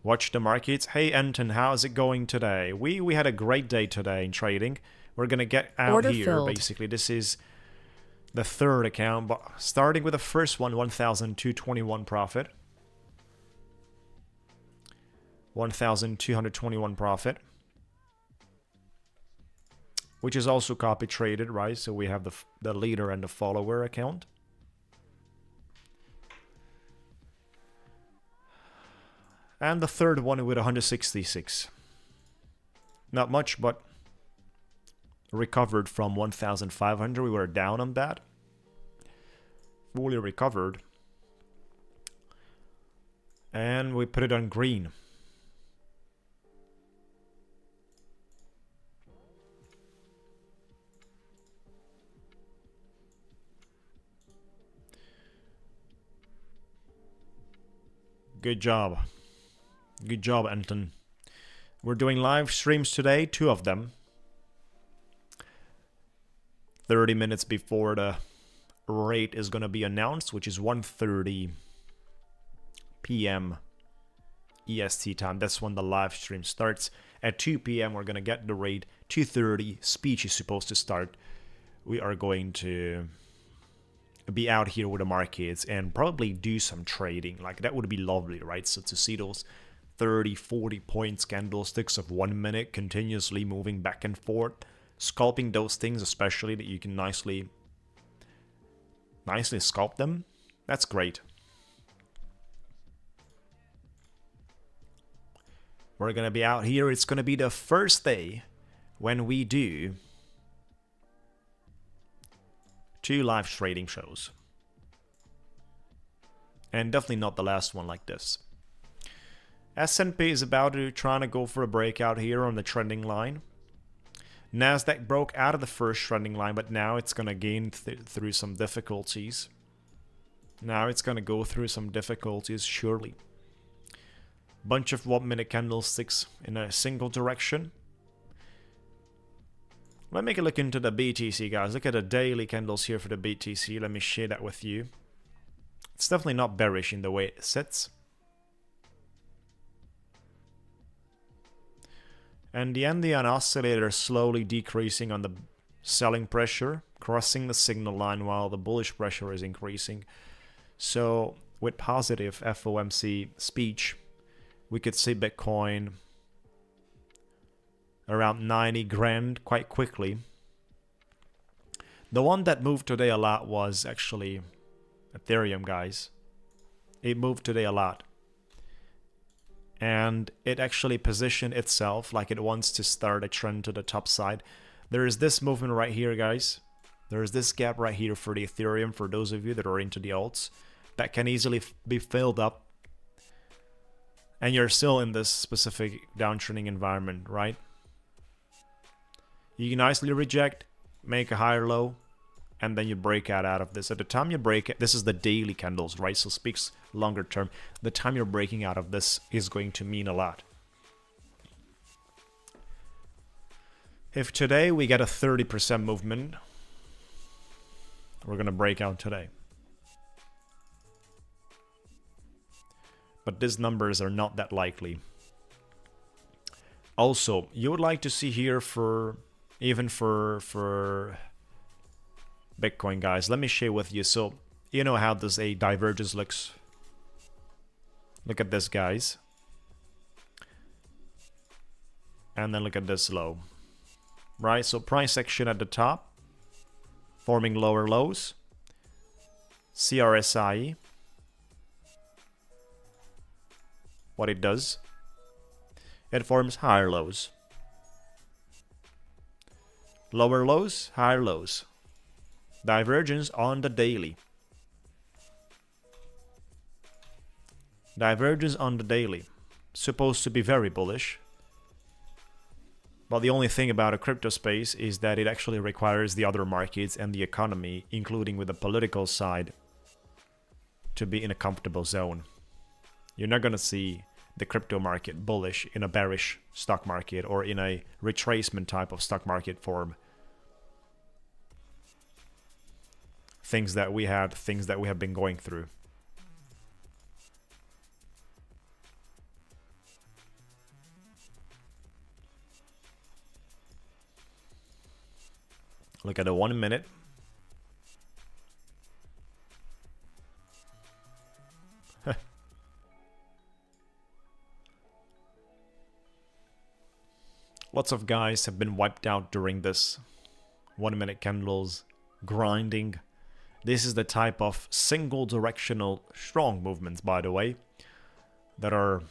watch the markets. Hey Anton, how's it going today? We had a great day today in trading. We're gonna get out Order here filled. basically. This is the third account, but starting with the first one, 1,221 profit. 1,221 profit. Which is also copy traded, right? So we have the leader and the follower account. And the third one with 166. Not much, but recovered from 1,500. We were down on that. Fully recovered. And we put it on green. Good job. Good job, Anton. We're doing live streams today, 2 of them. 30 minutes before the rate is going to be announced, which is 1:30 p.m. EST time. That's when the live stream starts. At 2 p.m. we're going to get the rate. 2:30 speech is supposed to start. We are going to be out here with the markets and probably do some trading. Like, that would be lovely, right? So to see those 30-40 points candlesticks of 1 minute continuously moving back and forth, scalping those things, especially that you can nicely scalp them, that's great. We're gonna be out here. It's gonna be the first day when we do 2 live trading shows. And definitely not the last one like this. S&P is about to trying to go for a breakout here on the trending line. Nasdaq broke out of the first trending line, but now it's going to gain through some difficulties. Now it's going to go through some difficulties, surely. Bunch of 1 minute candlesticks in a single direction. Let me look into the BTC, guys. Look at the daily candles here for the BTC. Let me share that with you. It's definitely not bearish in the way it sits. And the Andean oscillator slowly decreasing on the selling pressure, crossing the signal line while the bullish pressure is increasing. So with positive FOMC speech, we could see Bitcoin around 90 grand quite quickly. The one that moved today a lot was actually Ethereum, guys. It moved today a lot. And it actually positioned itself like it wants to start a trend to the top side. There is this movement right here, guys. There is this gap right here for the Ethereum, for those of you that are into the alts, that can easily be filled up. And you're still in this specific downtrending environment, right? You can nicely reject, make a higher low, and then you break out of this. At the time you break it, this is the daily candles, right? So speaks longer term. The time you're breaking out of this is going to mean a lot. If today we get a 30% movement, we're going to break out today. But these numbers are not that likely. Also, you would like to see here for Bitcoin, guys. Let me share with you. So you know how this a divergence looks. Look at this, guys. And then look at this low. Right? So price action at the top, forming lower lows. CRSI. What it does. it forms higher lows. Lower lows, higher lows. Divergence on the daily. Divergence on the daily. Supposed to be very bullish. But the only thing about a crypto space is that it actually requires the other markets and the economy, including with the political side, to be in a comfortable zone. You're not going to see the crypto market bullish in a bearish stock market or in a retracement type of stock market form. Things that we have been going through. Look at the 1 minute. Lots of guys have been wiped out during this 1 minute candles grinding. This is the type of single directional strong movements, by the way, that are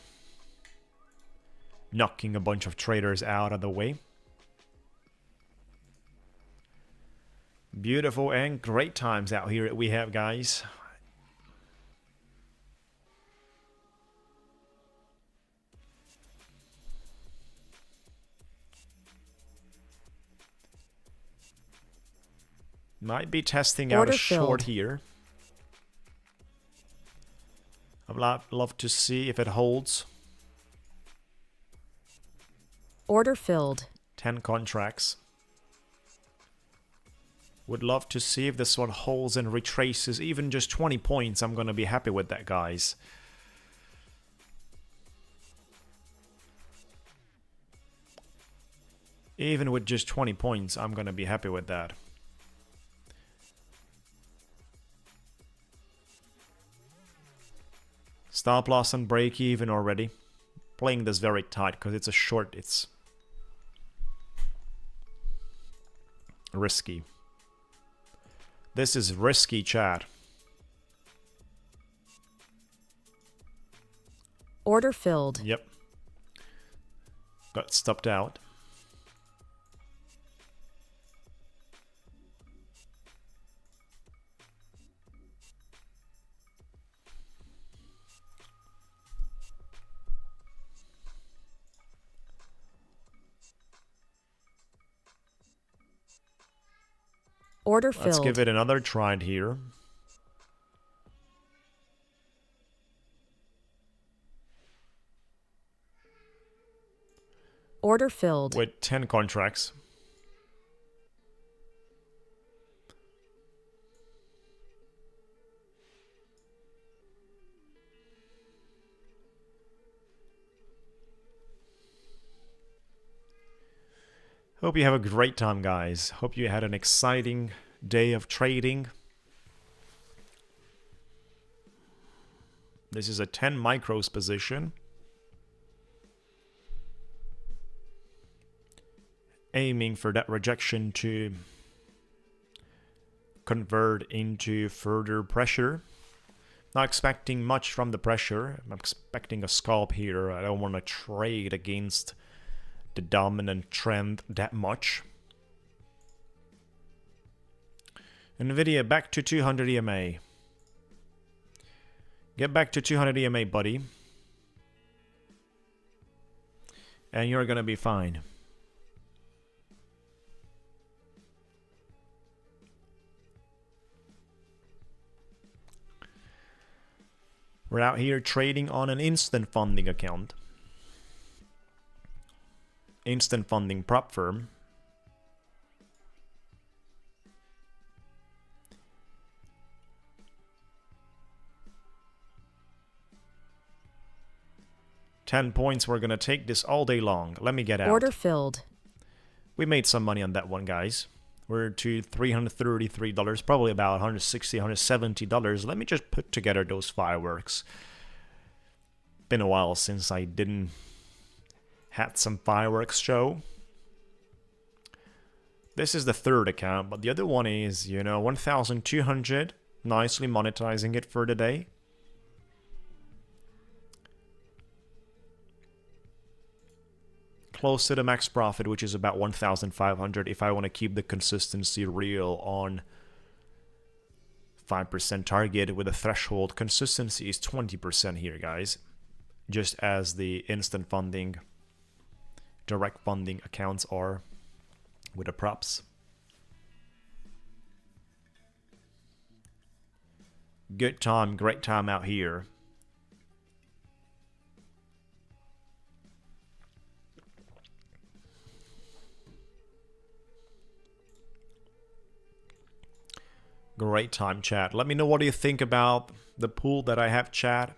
knocking a bunch of traders out of the way. Beautiful and great times out here we have, guys. Might be testing out a short here. I'd love to see if it holds. Order filled. 10 contracts. Would love to see if this one holds and retraces even just 20 points. I'm going to be happy with that, guys. Even with just 20 points, I'm going to be happy with that. Stop loss and break even already. Playing this very tight because it's a short, it's risky. This is risky, chat. Order filled. Yep. Got stopped out. Order filled. Let's give it another try here. Order filled. With 10 contracts. Hope you have a great time, guys. Hope you had an exciting day of trading. This is a 10 micros position. Aiming for that rejection to convert into further pressure. Not expecting much from the pressure. I'm expecting a scalp here. I don't want to trade against the dominant trend that much. Nvidia back to 200 EMA. Get back to 200 EMA, buddy. And you're gonna be fine. We're out here trading on an instant funding account. Instant funding prop firm. $10 points. We're gonna take this all day long. Let me get out. Order filled. We made some money on that one, guys. We're to $333, probably about $160, $170. Let me just put together those fireworks. Been a while since I didn't had some fireworks show. This is the third account, but the other one is, 1,200. Nicely monetizing it for the day. close to the max profit, which is about 1,500 if I want to keep the consistency real on 5% target with a threshold. Consistency is 20% here, guys. Just as the instant funding, direct funding accounts are with the props. Good time, great time out here. Great time, chat. Let me know what do you think about the pool that I have, chat.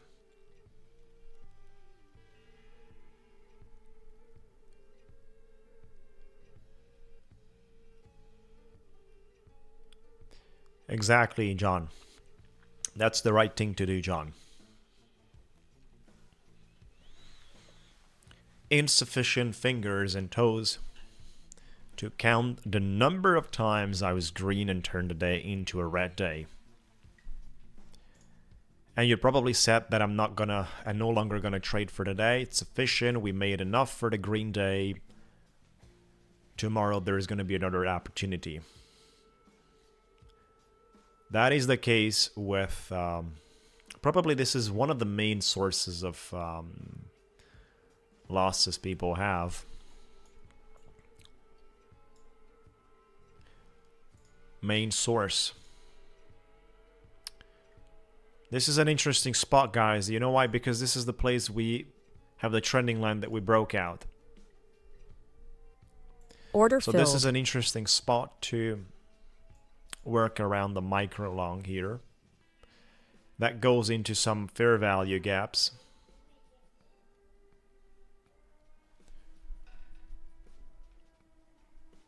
Exactly, John. That's the right thing to do, John. Insufficient fingers and toes to count the number of times I was green and turned the day into a red day. And you probably said that I'm no longer gonna trade for the day. It's sufficient. We made enough for the green day. Tomorrow there is gonna be another opportunity. That is the case with probably this is one of the main sources of losses people have. Main source. This is an interesting spot, guys. You know why? Because this is the place we have the trending line that we broke out. Order so filled. This is an interesting spot to work around the micro long here. That goes into some fair value gaps.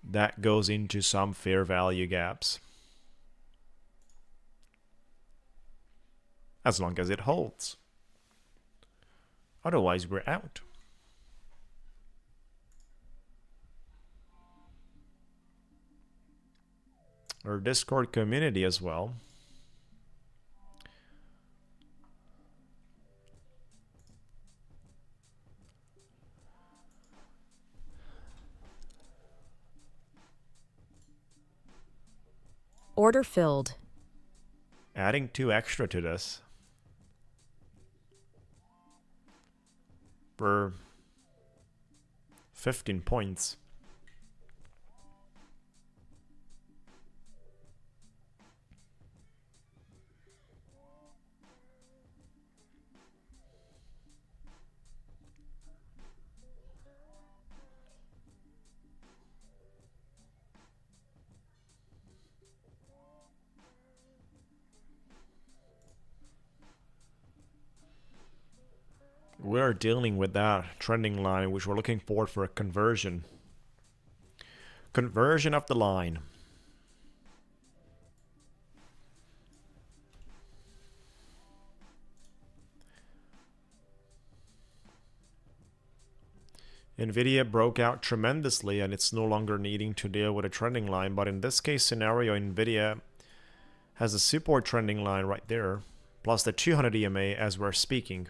That goes into some fair value gaps. As long as it holds. Otherwise, we're out. Our Discord community as well. Order filled. Adding 2 extra to this. For 15 points. We're dealing with that trending line, which we're looking for a conversion. Conversion of the line. Nvidia broke out tremendously and it's no longer needing to deal with a trending line, but in this case scenario, Nvidia has a support trending line right there, plus the 200 EMA as we're speaking.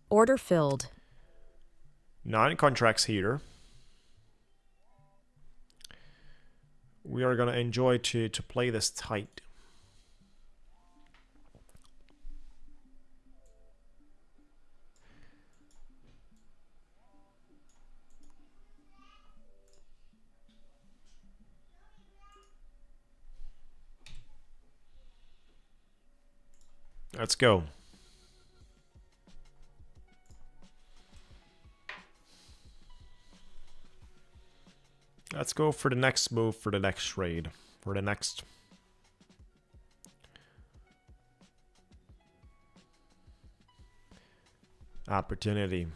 Order filled. 9 contracts here. We are going to enjoy to play this tight. Let's go. Let's go for the next move, for the next trade, for the next opportunity.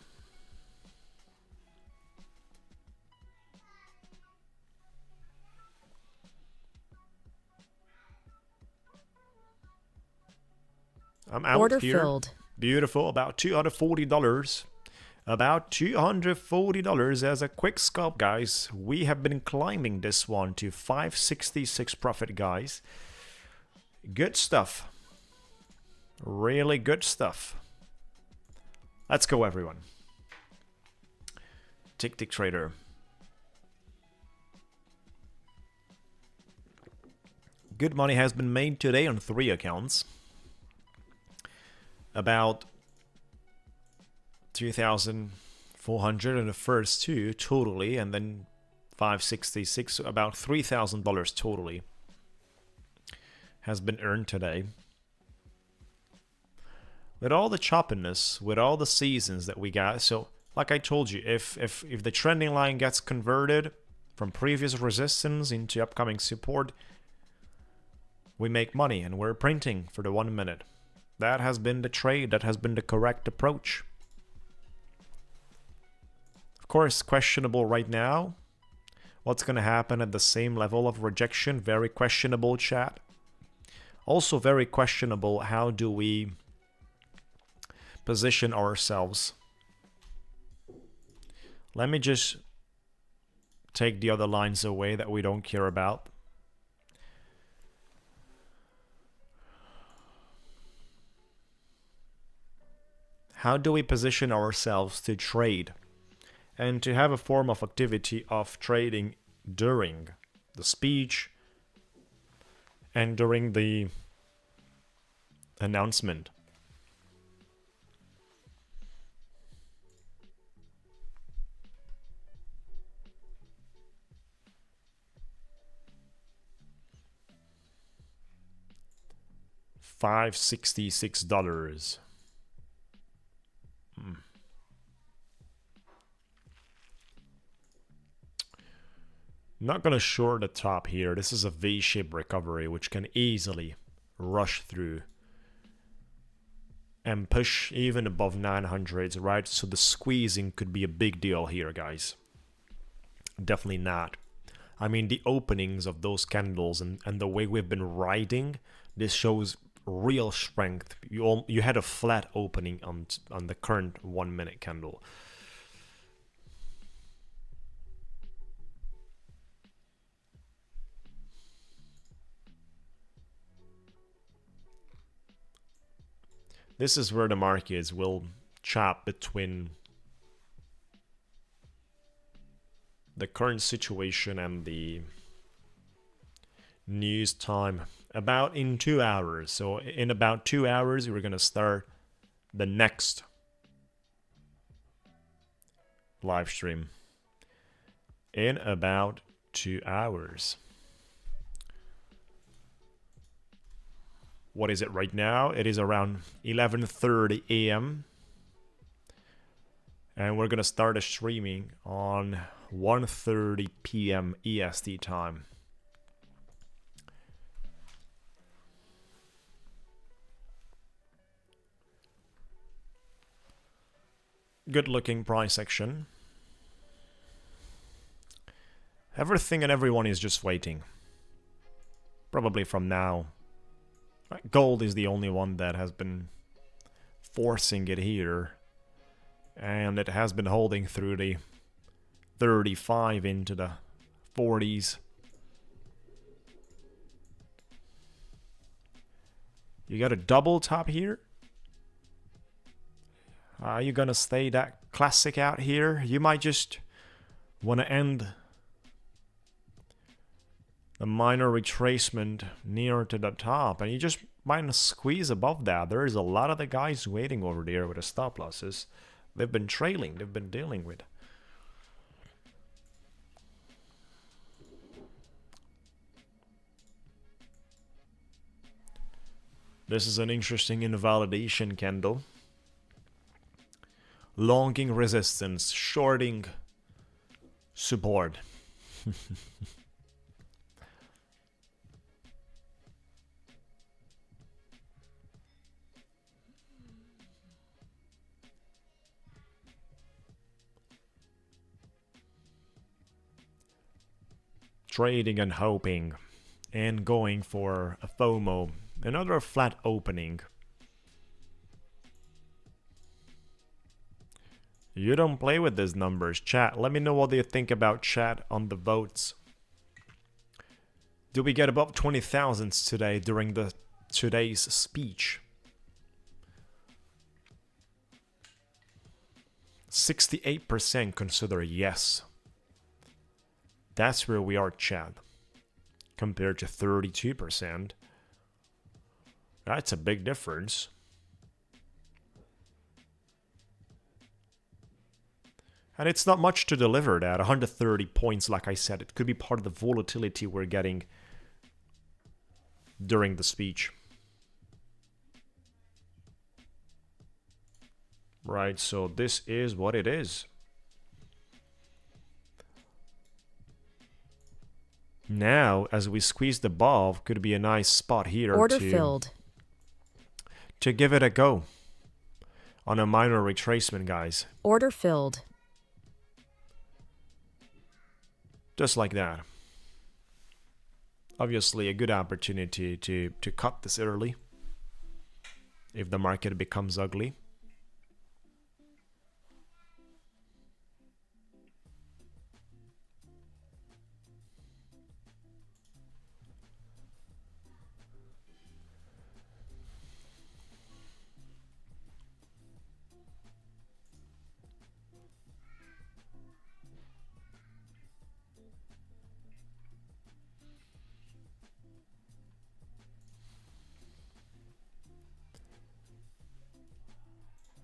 I'm out Order here. filled. Beautiful. About $240. About $240 as a quick scalp, guys. We have been climbing this one to 566 profit, guys. Good stuff. Really good stuff. Let's go, everyone. Ticktick trader. Good money has been made today on 3 accounts. About 2,400 in the first 2 totally, and then 566, about $3,000 totally has been earned today. With all the choppiness, with all the seasons that we got, so like I told you, if the trending line gets converted from previous resistance into upcoming support, we make money, and we're printing for the 1 minute. That has been the trade, that has been the correct approach. Of course, questionable right now. What's going to happen at the same level of rejection? Very questionable, chat. Also very questionable, how do we position ourselves? Let me just take the other lines away that we don't care about. How do we position ourselves to trade and to have a form of activity of trading during the speech and during the announcement? $566. Not gonna short the top here. This is a V-shaped recovery which can easily rush through and push even above 900s, right? So the squeezing could be a big deal here, guys. Definitely not. I mean, the openings of those candles and the way we've been riding, this shows real strength. You had a flat opening on the current 1 minute candle. This is where the markets will chop between the current situation and the news time. About in 2 hours. So in about 2 hours, we're going to start the next live stream. In about 2 hours. What is it right now? It is around 11:30 a.m. And we're going to start a streaming on 1:30 p.m. EST time. Good looking price action. Everything and everyone is just waiting. Probably from now. Gold is the only one that has been forcing it here. And it has been holding through the 35 into the 40s. You got a double top here. Are you gonna stay that classic out here? You might just want to end the minor retracement near to the top, and you just might squeeze above that. There is a lot of the guys waiting over there with the stop losses. They've been trailing, they've been dealing with. This is an interesting invalidation candle. Longing resistance, shorting support. Trading and hoping and going for a FOMO, another flat opening. You don't play with these numbers, chat. Let me know what you think about chat on the votes. Do we get above 20,000 today during today's speech? 68% consider yes. That's where we are, Chad. Compared to 32%. That's a big difference. And it's not much to deliver that. 130 points, like I said. It could be part of the volatility we're getting during the speech. Right, so this is what it is. Now, as we squeeze the above, could be a nice spot here Order filled. To give it a go on a minor retracement, guys. Order filled. Just like that. Obviously, a good opportunity to cut this early if the market becomes ugly.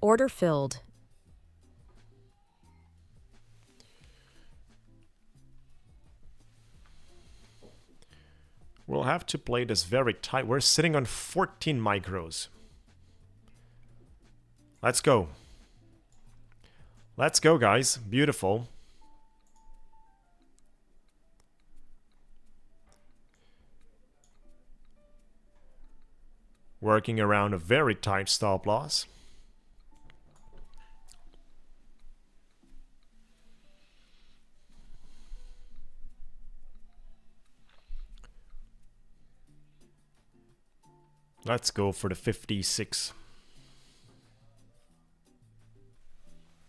Order filled. We'll have to play this very tight. We're sitting on 14 micros. Let's go. Let's go, guys. Beautiful. Working around a very tight stop loss. Let's go for the 56.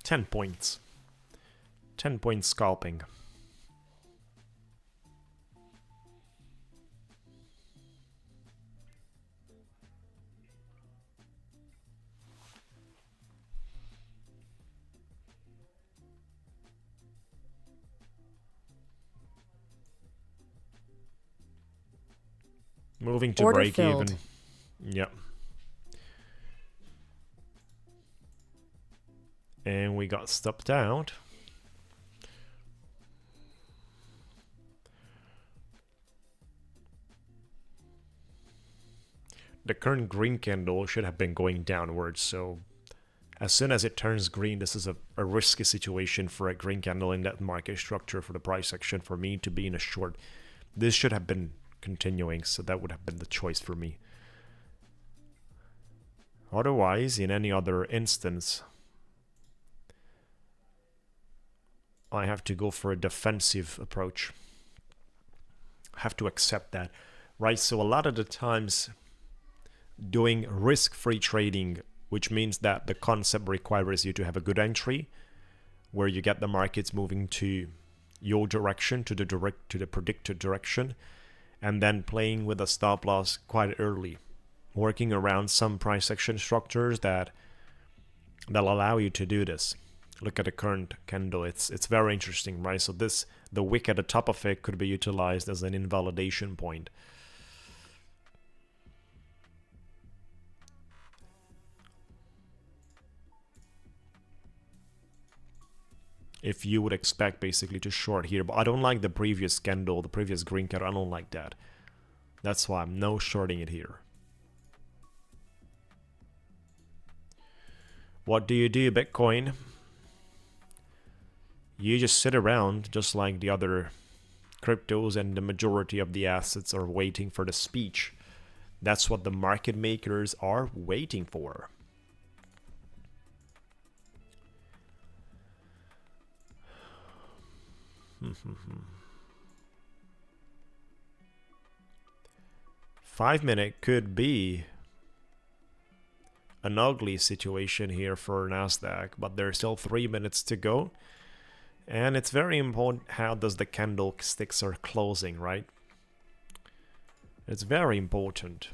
10 points. 10 point scalping. Moving to Order break filled. even. Yep. And we got stopped out. The current green candle should have been going downwards, so as soon as it turns green, this is a risky situation for a green candle in that market structure for the price action for me to be in a short. This should have been continuing, so that would have been the choice for me. Otherwise, in any other instance, I have to go for a defensive approach. I have to accept that, right? So a lot of the times doing risk-free trading, which means that the concept requires you to have a good entry where you get the markets moving to your direction, to the predicted direction, and then playing with a stop loss quite early, working around some price action structures that allow you to do this. Look at the current candle. It's very interesting, right? So the wick at the top of it could be utilized as an invalidation point. If you would expect basically to short here, but I don't like the previous candle, the previous green candle. I don't like that. That's why I'm no shorting it here. What do you do, Bitcoin? You just sit around just like the other cryptos, and the majority of the assets are waiting for the speech. That's what the market makers are waiting for. Five-minute could be an ugly situation here for Nasdaq, but there's still 3 minutes to go. And it's very important how does the candlesticks are closing, right? It's very important.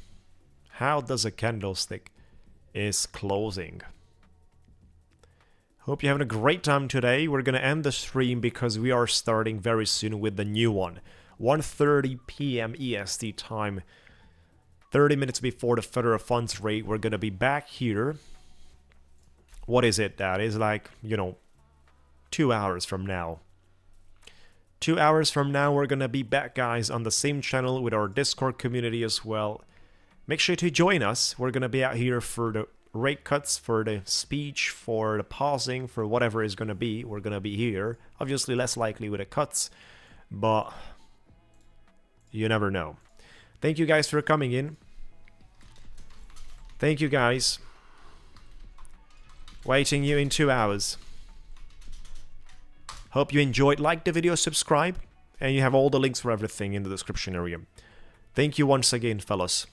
How does a candlestick is closing? Hope you're having a great time today. We're going to end the stream because we are starting very soon with the new one. 1:30 p.m. EST time. 30 minutes before the federal funds rate, we're going to be back here. What is it? That is like, 2 hours from now. 2 hours from now, we're going to be back, guys, on the same channel with our Discord community as well. Make sure to join us. We're going to be out here for the rate cuts, for the speech, for the pausing, for whatever is going to be. We're going to be here. Obviously, less likely with the cuts, but you never know. Thank you guys for coming in. Thank you guys. Waiting you in 2 hours. Hope you enjoyed. Like the video, subscribe, and you have all the links for everything in the description area. Thank you once again, fellas.